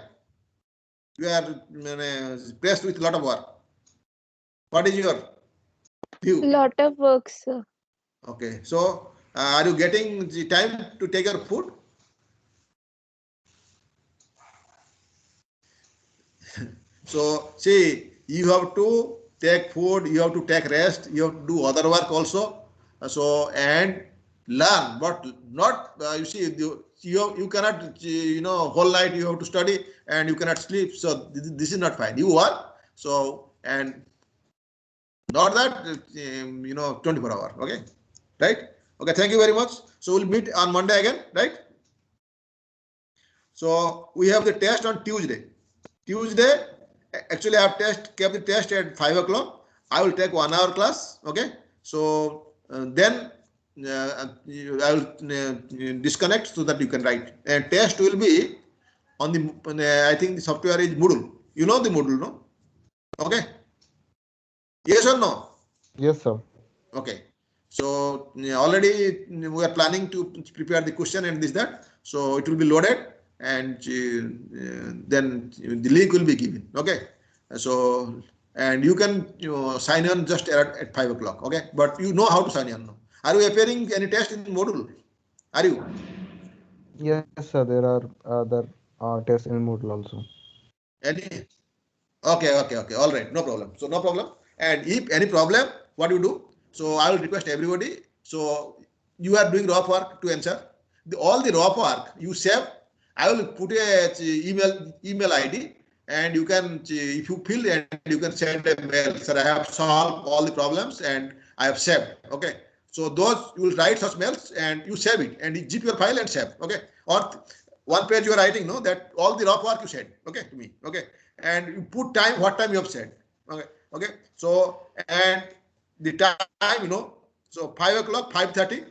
You are pressed with a lot of work. What is your view? Lot of work, sir. Okay, so are you getting the time to take your food? So see, you have to take food, you have to take rest, you have to do other work also. So and learn, but not you see you cannot whole night you have to study and you cannot sleep. So this is not fine. You work, so and not that 24 hour. Okay, right? Okay, thank you very much. So we'll meet on Monday again, right? So we have the test on Tuesday. Actually I have kept the test at 5 o'clock. I will take 1 hour class. Okay, so then I will disconnect so that you can write, and test will be on the I think the software is Moodle. You know the Moodle, no? Okay, yes or no? Yes, sir. Okay, so already we are planning to prepare the question and this that, so it will be loaded, and then the link will be given. Okay, so and you can sign on just at 5 o'clock. Okay, but you know how to sign on now. Are you appearing any test in Moodle? Are you? Yes, sir. There are other tests in Moodle also. Any? Okay. All right, no problem. So no problem. And if any problem, what you do? So I will request everybody. So you are doing raw work to answer. All the raw work you save. I will put a email ID, and you can, if you fill, and you can send a mail. Sir, I have solved all the problems and I have saved. Okay. So those you will write such mails and you save it and you zip your file and save. Okay. Or one page you are writing, no, that all the raw work you said. Okay, to me. Okay. And you put time, what time you have said. Okay. Okay. So, and the time, so 5 o'clock, 5:30.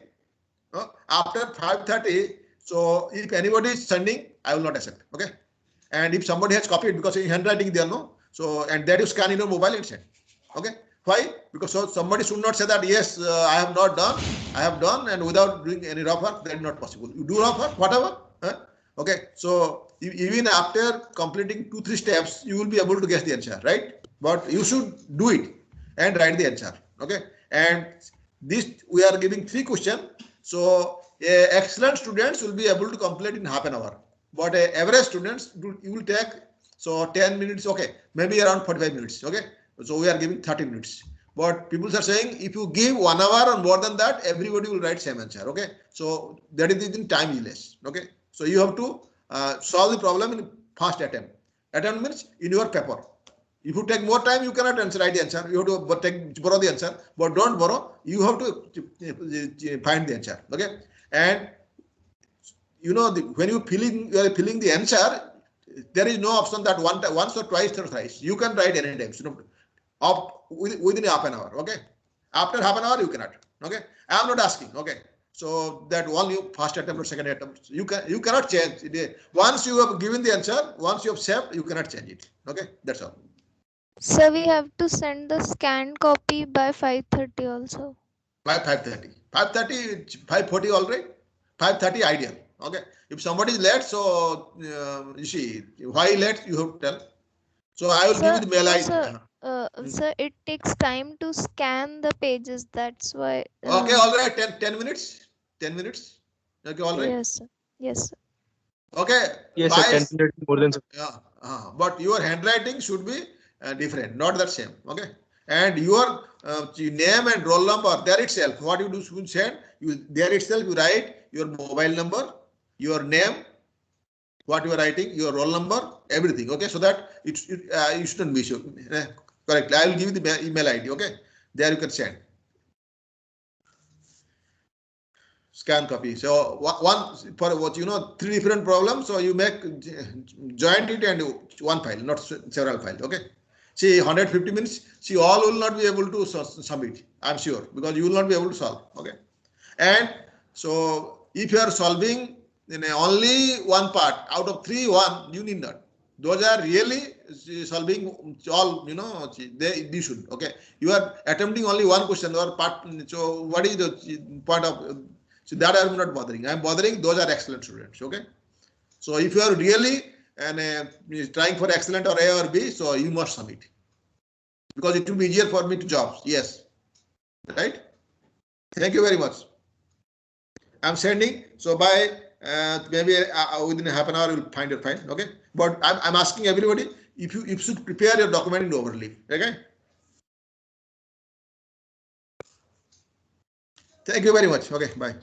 After 5:30, so if anybody is sending, I will not accept. Okay. And if somebody has copied because in handwriting there, no. So, and that you scan in your mobile and send. Okay. Why? Because so somebody should not say that, yes, I have not done, I have done, and without doing any rough work, that is not possible. You do rough work, whatever. Okay. So even after completing 2-3 steps, you will be able to guess the answer, right? But you should do it and write the answer. Okay. And this we are giving 3 questions. So excellent students will be able to complete in half an hour. But average students, you will take so 10 minutes, okay, maybe around 45 minutes, okay. So we are giving 30 minutes. But people are saying if you give 1 hour or more than that, everybody will write same answer, okay. So that is in time is less, okay. So you have to solve the problem in fast attempt. Attempt means in your paper. If you take more time, you cannot write the answer. You have to borrow the answer, but don't borrow. You have to find the answer, okay. And when you are filling the answer, there is no option that once or twice or thrice. You can write any time, within half an hour. Okay, after half an hour you cannot. Okay, I am not asking. Okay, so that one you first attempt or second attempt, you cannot change it. Once you have given the answer, once you have saved, you cannot change it. Okay, that's all. So we have to send the scanned copy by 5:30 also. By 5:30, 5:30, 5:40 already. 5:30 ideal. Okay, if somebody is late, so you see why late, you have to tell. So I will give you the mail ID. Sir, it takes time to scan the pages. That's why. Okay, all right. 10 minutes. 10 minutes. Okay, all right. Yes, sir. Yes, sir. Okay. Yes, sir. 10 minutes more than. Yeah. But your handwriting should be different, not that same. Okay. And your name and roll number there itself. What you do should send you there itself. You write your mobile number, your name, what you are writing, your roll number, everything. Okay, so that you shouldn't miss it. Correct. I will give you the email ID. Okay, there you can send. Scan copy. So one for what 3 different problems. So you make joint it and one file, not several files. Okay. See 150 minutes. See all will not be able to submit. I'm sure because you will not be able to solve. Okay. And so if you are solving in only one part out of 3, 1 you need not. Those are really solving all. They should. Okay. You are attempting only one question or part. So what is the point of? So that I am not bothering. I am bothering those are excellent students. Okay. So if you are really trying for excellent or A or B, so you must submit because it will be easier for me to jobs. Yes. Right. Thank you very much. I'm sending. So by maybe within half an hour you will find your file. Okay. But I'm asking everybody if you should prepare your document in overleaf. Okay. Thank you very much. Okay. Bye.